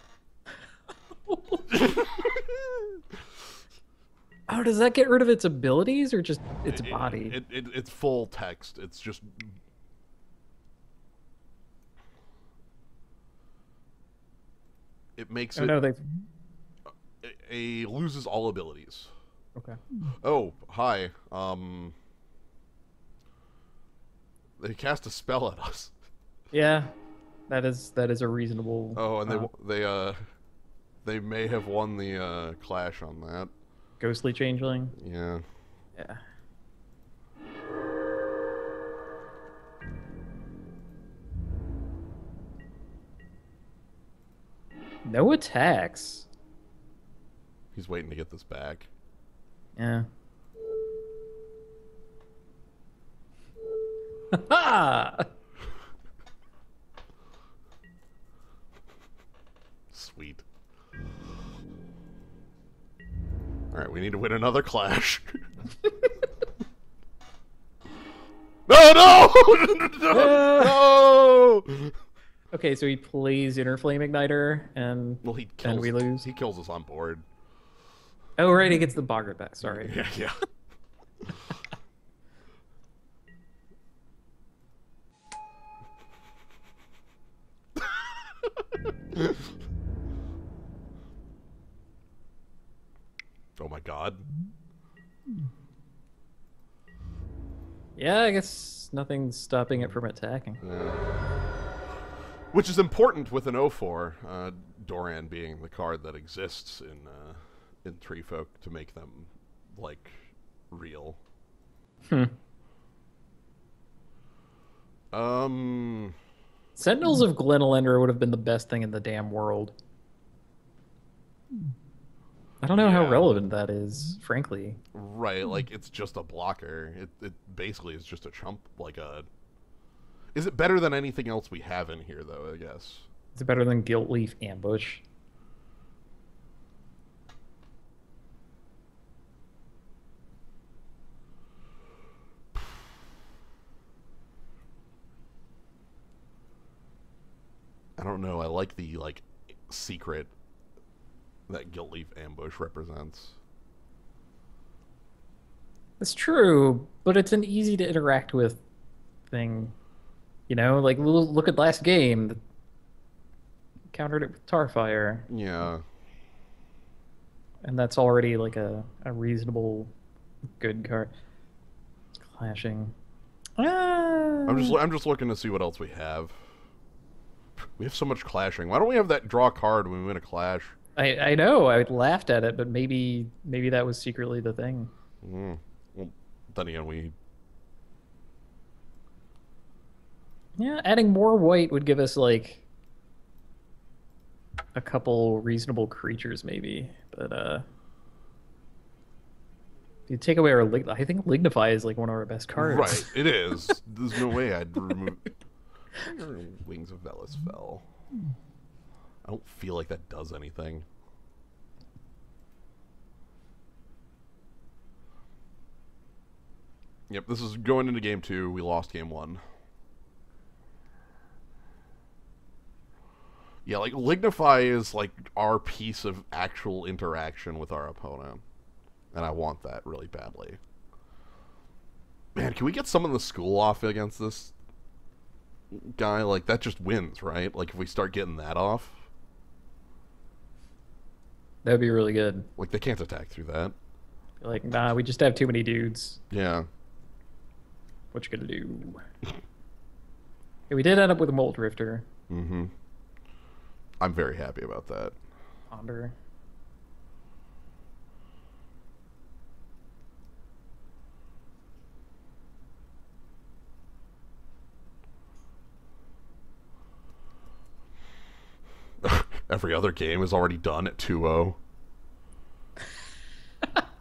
Oh, does that get rid of its abilities or just its body? It's full text. It's just... It makes oh, no, they... A loses all abilities. Okay. Oh, hi. They cast a spell at us. Yeah, that is a reasonable... Oh, and they may have won the clash on that. Ghostly Changeling? Yeah. Yeah. No attacks. He's waiting to get this back. Yeah. Ha! Sweet. Alright, we need to win another clash. No, no! No! Okay, so he plays Inner Flame Igniter, and Well, and we lose. He kills us on board. Oh, right, he gets the Boggart back. Sorry. Yeah, yeah. Oh my god. Yeah, I guess nothing's stopping it from attacking. Yeah. Which is important with an 0-4, Doran being the card that exists in Tree Folk to make them, like, real. Sentinels of Glenelender would have been the best thing in the damn world. I don't know how relevant that is, frankly. Right, like, it's just a blocker. It basically is just a chump, like a... Is it better than anything else we have in here, though, I guess? Is it better than Gilt Leaf Ambush? I don't know, I like the, like, secret that Gilt Leaf Ambush represents. It's true, but it's an easy to interact with thing. You know, like look at last game. Countered it with Tarfire. Yeah. And that's already like a reasonable good card. Clashing. I'm just looking to see what else we have. We have so much clashing. Why don't we have that draw card when we win a clash? I know, I laughed at it, but maybe that was secretly the thing. Well, then again, we... Yeah, adding more white would give us, like, a couple reasonable creatures, maybe. But, if you take away our... I think Lignify is, like, one of our best cards. Right, it is. There's no way I'd remove... Wings of Velis fell. I don't feel like that does anything. Yep, this is going into game 2. We lost game 1. Yeah, like, Lignify is, like, our piece of actual interaction with our opponent. And I want that really badly. Man, can we get some of the school off against this guy? Like, that just wins, right? Like, if we start getting that off... That'd be really good. Like, they can't attack through that. Like, nah, we just have too many dudes. Yeah. What you gonna do? Yeah, we did end up with a Mold Drifter. Mm-hmm. I'm very happy about that. Ponder. Every other game is already done at 2-0.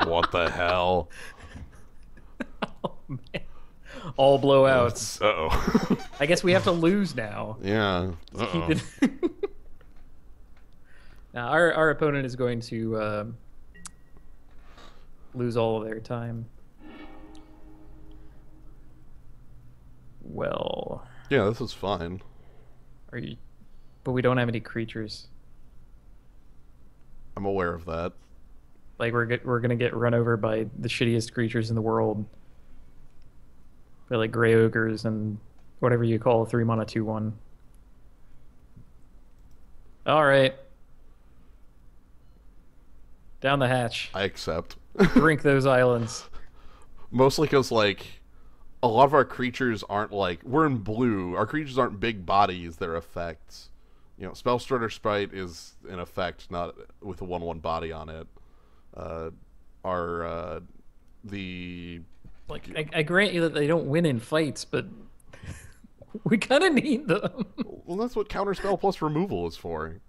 What the hell? Oh, man. All blowouts. Uh-oh. I guess we have to lose now. Yeah. Keep it. Now, our opponent is going to lose all of their time. Well. Yeah, this is fine. Are you? But we don't have any creatures. I'm aware of that. Like we're gonna get run over by the shittiest creatures in the world. They're like gray ogres and whatever you call a 3-mana 2/1. All right. Down the hatch. I accept. Drink those islands. Mostly because, like, a lot of our creatures aren't, like... We're in blue. Our creatures aren't big bodies. They're effects. You know, Spellstrutter Sprite is an effect, not with a 1/1 body on it. The... Like, I grant you that they don't win in fights, but we kind of need them. Well, that's what Counterspell plus removal is for.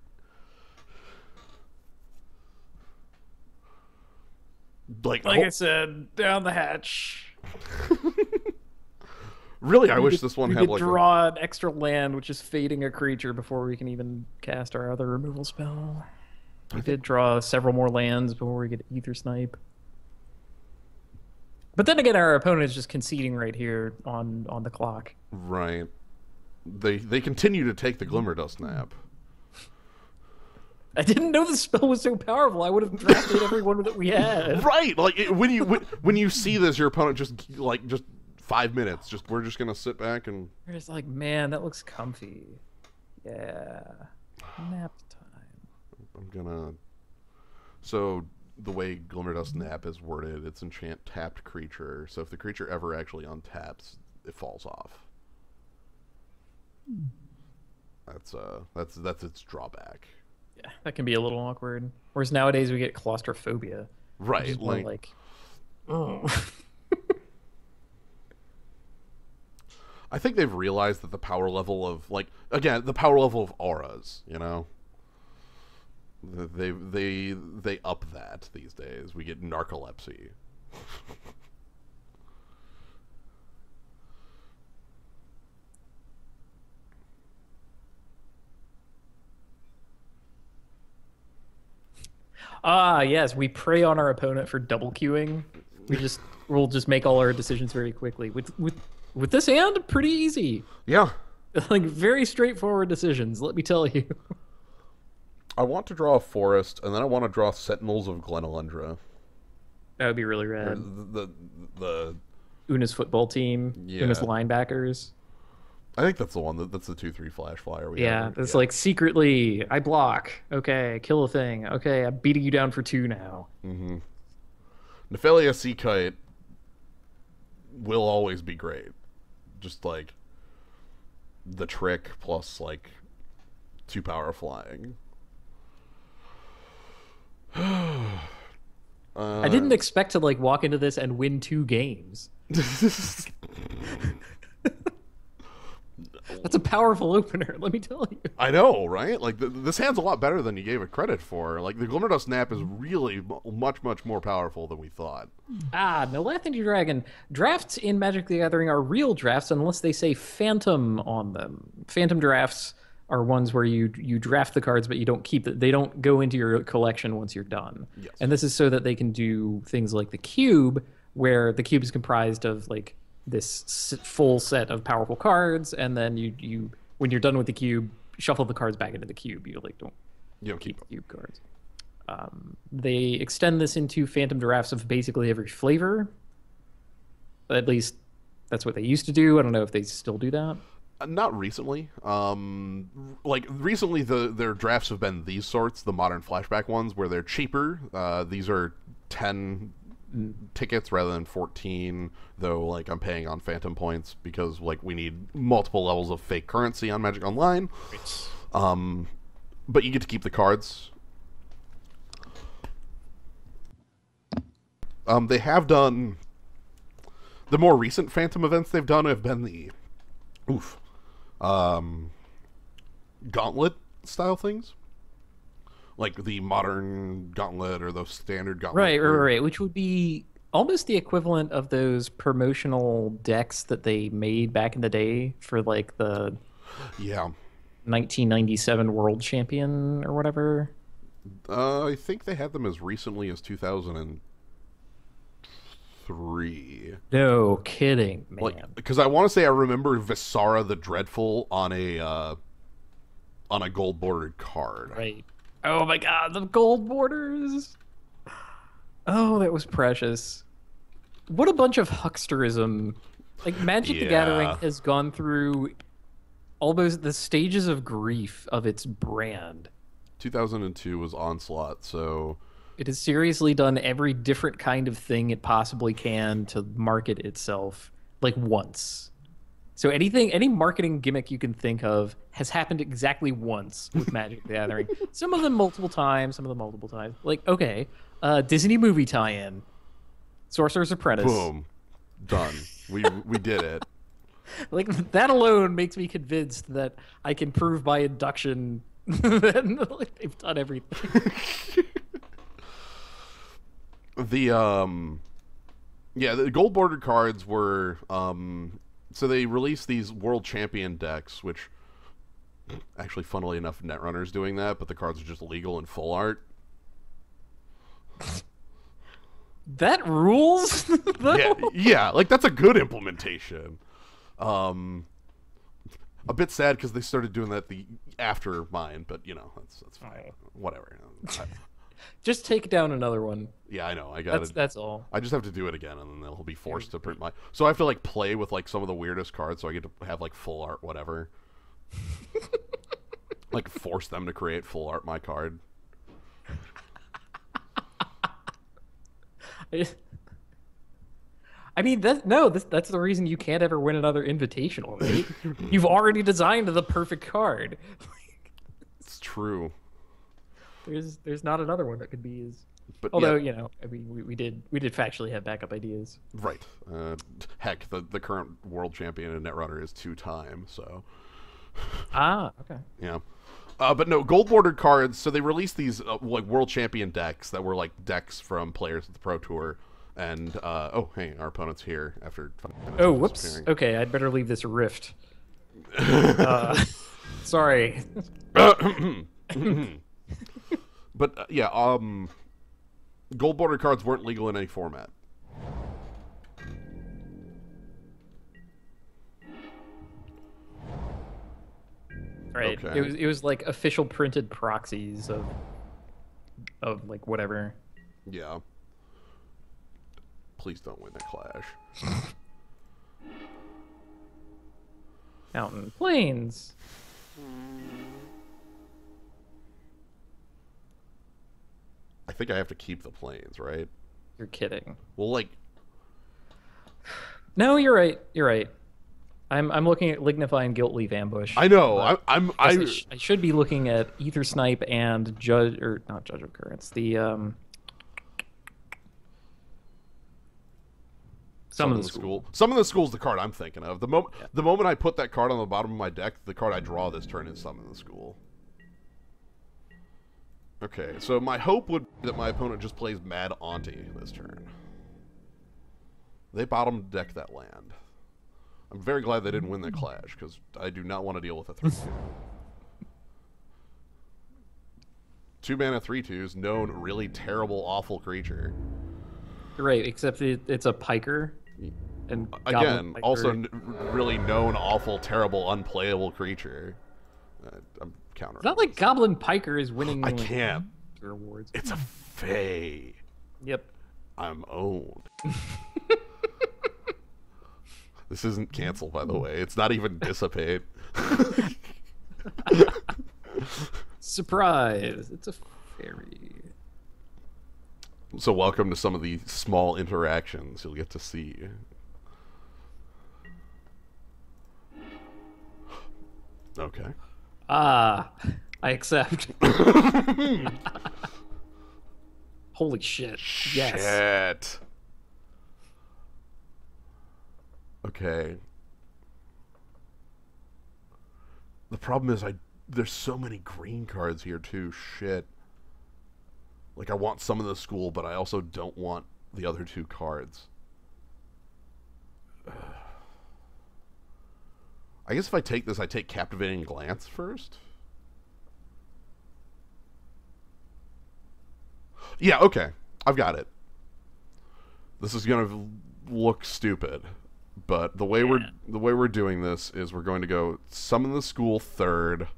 Like I said, down the hatch. Really, I wish this one we had could like draw an extra land, which is fading a creature before we can even cast our other removal spell. We did draw several more lands before we get Ether Snipe. But then again, our opponent is just conceding right here on the clock. Right. They continue to take the Glimmerdust nap. I didn't know the spell was so powerful. I would have drafted everyone that we had. Right. Like when you see this, your opponent just 5 minutes. We're just gonna sit back and. You're just like, man, that looks comfy. Yeah. Nap time. I'm gonna. So the way Glimmerdust Nap is worded, it's enchant tapped creature. So if the creature ever actually untaps, it falls off. That's its drawback. Yeah, that can be a little awkward. Whereas nowadays we get claustrophobia. Right. Which is more like oh. I think they've realized that the power level of the power level of auras, you know. They up that these days. We get narcolepsy. Ah, yes, we prey on our opponent for double queuing. We'll just make all our decisions very quickly. With this hand, pretty easy. Yeah. Like very straightforward decisions, let me tell you. I want to draw a forest, and then I want to draw Sentinels of Glenalundra. That would be really rad. The Una's football team, yeah. Una's linebackers. I think that's the one. That's the 2/3 flash flyer. It's like secretly, I block. Okay, kill a thing. Okay, I'm beating you down for 2 now. Mm-hmm. Nephalia Sea Kite will always be great. Just like the trick plus like 2 power flying. I didn't expect to like walk into this and win 2 games. That's a powerful opener, let me tell you. I know, right? Like this hand's a lot better than you gave it credit for. Like the Glimmerdust Nap is really much more powerful than we thought. No Laughing Dragon. Drafts in Magic the Gathering are real drafts unless they say Phantom on them. Phantom drafts are ones where you draft the cards, but you don't keep it. They don't go into your collection once you're done. Yes. And this is so that they can do things like the cube, where the cube is comprised of like this full set of powerful cards, and then you when you're done with the cube, shuffle the cards back into the cube. You don't keep the cube cards. They extend this into Phantom drafts of basically every flavor. At least that's what they used to do. I don't know if they still do that. Not recently. Recently, their drafts have been these sorts, the modern flashback ones, where they're cheaper. These are 10 tickets rather than 14, though like I'm paying on Phantom points because like we need multiple levels of fake currency on Magic Online. But you get to keep the cards. They have done the more recent Phantom events they've done have been the gauntlet style things, like the modern gauntlet or the standard gauntlet. Right. Which would be almost the equivalent of those promotional decks that they made back in the day for like the 1997 World Champion or whatever. I think they had them as recently as 2003. No kidding, man. Like, because I want to say I remember Visara the Dreadful on a gold bordered card. Right. Oh my god, the gold borders. Oh, that was precious. What a bunch of hucksterism. Like Magic the Gathering has gone through almost the stages of grief of its brand. 2002 was Onslaught, so it has seriously done every different kind of thing it possibly can to market itself, like once. So any marketing gimmick you can think of has happened exactly once with Magic the Gathering. Some of them multiple times, some of them multiple times. Like, okay, Disney movie tie-in, Sorcerer's Apprentice. Boom, done. We did it. Like that alone makes me convinced that I can prove by induction that like, they've done everything. The gold bordered cards were so they released these world champion decks, which actually, funnily enough, Netrunner's doing that, but the cards are just legal in full art. That rules. yeah, like that's a good implementation. A bit sad because they started doing that after mine, but you know that's fine. Whatever. Just take down another one. Yeah, I know. I got it. That's all. I just have to do it again, and then they'll be forced to print my. So I have to like play with like some of the weirdest cards, so I get to have like full art, whatever. Like force them to create full art my card. I mean, that's the reason you can't ever win another invitational, right? You've already designed the perfect card. It's true. There's not another one that could be as. But although you know, I mean, we did factually have backup ideas. Right. Heck, the current world champion in Netrunner is 2-time. So. Okay. Yeah. But no, gold bordered cards. So they released these like world champion decks that were like decks from players at the Pro Tour. And hey, our opponent's here after 5 minutes. Oh, whoops. Okay, I'd better leave this rift. Sorry. But gold bordered cards weren't legal in any format. Right. Okay. It was like official printed proxies of like whatever. Yeah. Please don't win that clash. Mountain Plains. I think I have to keep the planes, right? You're kidding. Well, like. No, you're right. You're right. I'm looking at Lignify and Guilt Leaf Ambush. I know. I should be looking at Ether Snipe and not Judge of Currents. The Some of the School. Some of the School's the card I'm thinking of. The moment I put that card on the bottom of my deck, the card I draw this turn is Summon the School. Okay, so my hope would be that my opponent just plays Mad Auntie this turn. They bottom deck that land. I'm very glad they didn't win that clash, because I do not want to deal with a 3-2. 2-mana 3/2s, known really terrible, awful creature. Right, except it's a piker. And again, also really known, awful, terrible, unplayable creature. I'm countering. It's not like Goblin Piker is winning. I can't. Rewards. It's a Fae. Yep. I'm owned. This isn't cancel, by the way. It's not even dissipate. Surprise! It's a fairy. So welcome to some of the small interactions you'll get to see. Okay. Ah, I accept. Holy shit. Yes. Shit. Okay. The problem is there's so many green cards here too. Shit. Like I want some of the school, but I also don't want the other two cards. I guess if I take this, I take Captivating Glance first. Yeah, okay. I've got it. This is gonna look stupid, but the way we're doing this is we're going to go Summon the School third,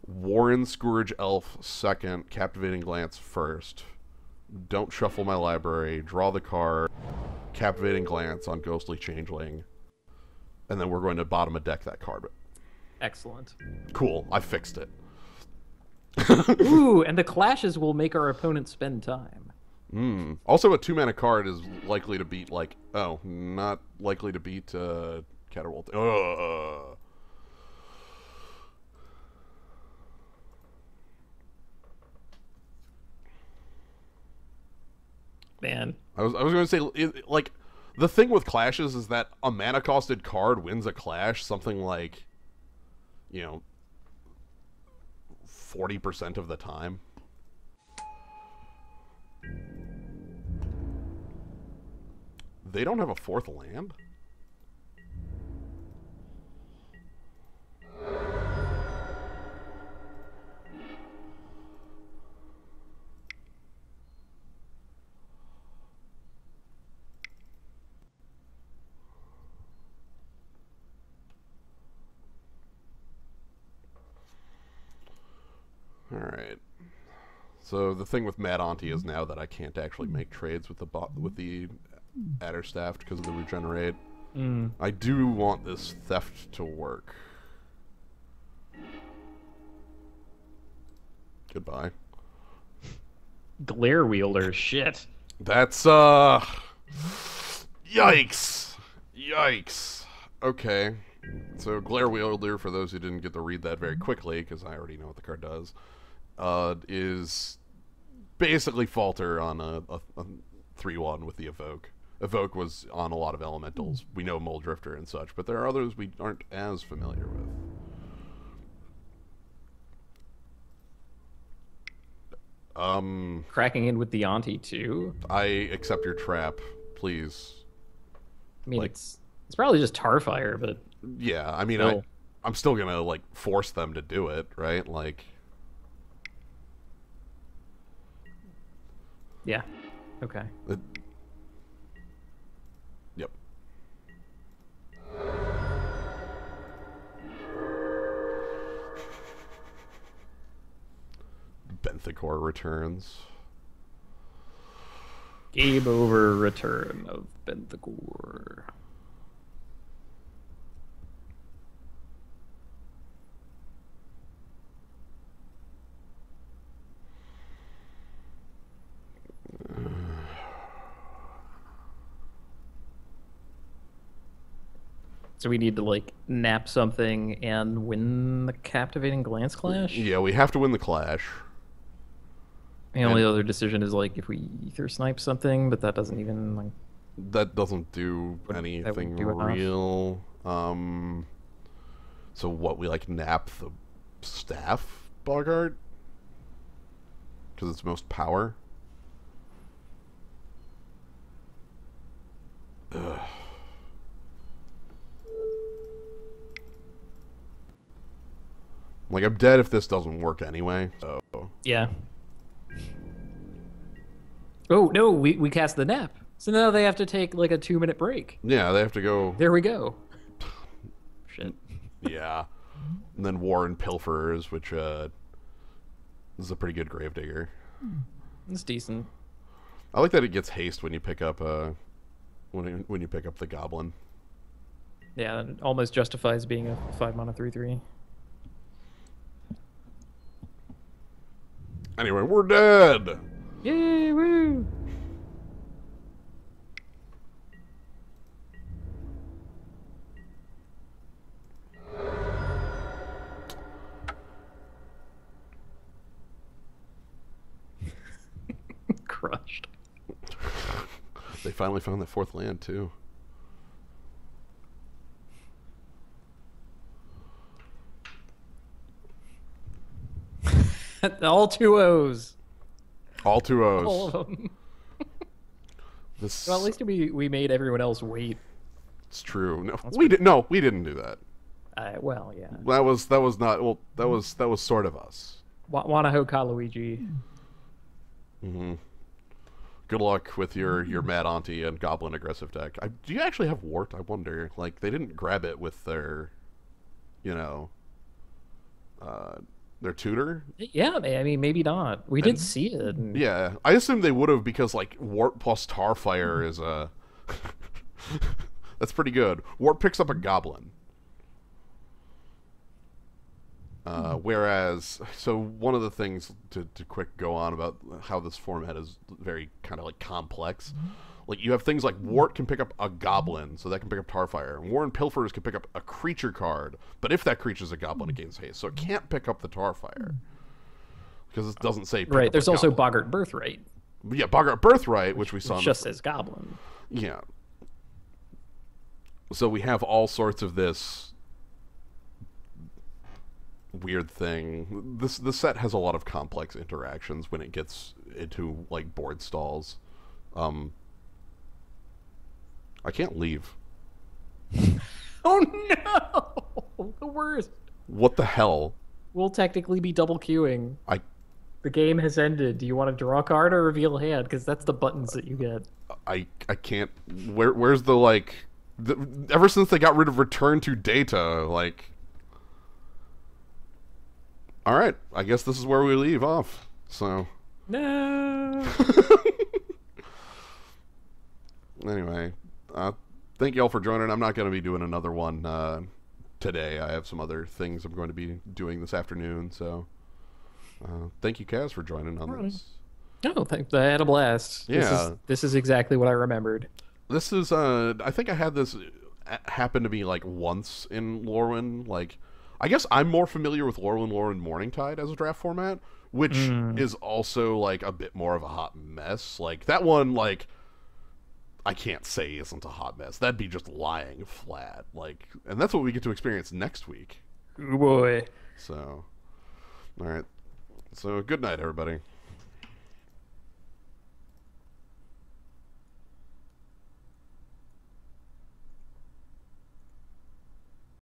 Warren Scourge Elf second, Captivating Glance first. Don't shuffle my library. Draw the card. Captivating Glance on Ghostly Changeling. And then we're going to bottom a deck that card. Excellent. Cool. I fixed it. Ooh, and the clashes will make our opponent spend time. Also, a 2-mana card is likely to beat, like... Oh, not likely to beat Caterwalt. Man. I was going to say, like... The thing with clashes is that a mana-costed card wins a clash something like, you know, 40% of the time. They don't have a fourth land? Alright. So the thing with Mad Auntie is now that I can't actually make trades with the Adderstaff because of the regenerate. I do want this theft to work. Goodbye. Glare Wielder, shit. That's, Yikes! Yikes! Okay. So, Glare Wielder, for those who didn't get to read that very quickly, because I already know what the card does, is basically Falter on a 3-1 with the Evoke. Evoke was on a lot of elementals. We know Mole Drifter and such, but there are others we aren't as familiar with. Cracking in with the Auntie, too. I accept your trap, please. I mean, like, it's probably just Tarfire, but... Yeah, I mean, I'm still gonna, like, force them to do it, right? Like... Yeah. Okay. Yep. Benthicor returns. Game over, return of Benthicor. So we need to, like, nap something and win the Captivating Glance clash? Yeah, we have to win the clash. The only other decision is, like, if we Ether Snipe something, but that doesn't even, like... That doesn't do anything real. So what, we, like, nap the staff, Bogart? Because it's most power? Ugh. Like, I'm dead if this doesn't work anyway, so... Yeah. Oh, no, we cast the nap. So now they have to take, like, a 2-minute break. Yeah, they have to go... There we go. Shit. Yeah. And then War and Pilferers, which, is a pretty good Gravedigger. It's decent. I like that it gets haste when you pick up, when you pick up the Goblin. Yeah, it almost justifies being a 5-mana 3/3. Anyway, we're dead! Yay, woo! Crushed. They finally found that fourth land too. All two O's. All two O's. All of them. This, Well, at least we made everyone else wait. it's true. No, we didn't. No, we didn't do that. Well, yeah. That was not. Well, that was sort of us. Wanaho Kaluigi. Mm-hmm. Good luck with your Mad Auntie and Goblin aggressive deck. Do you actually have Wart? I wonder. Like, they didn't grab it with their, you know, their tutor. Yeah, I mean, maybe not. We did see it. And... Yeah, I assume they would have because like Wart plus Tarfire is a. That's pretty good. Wart picks up a Goblin. Whereas, so one of the things to quick go on about how this format is very kind of like complex. Like you have things like Wart can pick up a Goblin, so that can pick up Tarfire. And Warren Pilfers can pick up a creature card, but if that creature's a Goblin, it gains haste, so it can't pick up the Tarfire because it doesn't say. Pick right. up There's a also Goblin. Boggart Birthright. Yeah, Boggart Birthright, which we saw. Just says Goblin. Yeah. So we have all sorts of this weird thing. The set has a lot of complex interactions when it gets into like board stalls. I can't leave. Oh no! The worst. What the hell? We'll technically be double queuing. I The game has ended. Do you want to draw a card or reveal hand? Because that's the buttons that you get. I can't. Where's the like? Ever since they got rid of return to data, like. All right, I guess this is where we leave off. So. No. Anyway, thank you all for joining. I'm not going to be doing another one today. I have some other things I'm going to be doing this afternoon. So, thank you, Kaz, for joining on this. No, I had a blast. Yeah. This is exactly what I remembered. This is, I think I had this happen to me like once in Lorwyn. Like, I guess I'm more familiar with Lorwyn Morningtide as a draft format, which is also like a bit more of a hot mess. Like that one, like I can't say isn't a hot mess. That'd be just lying flat. Like, and that's what we get to experience next week. Oh boy. So, all right. So good night, everybody.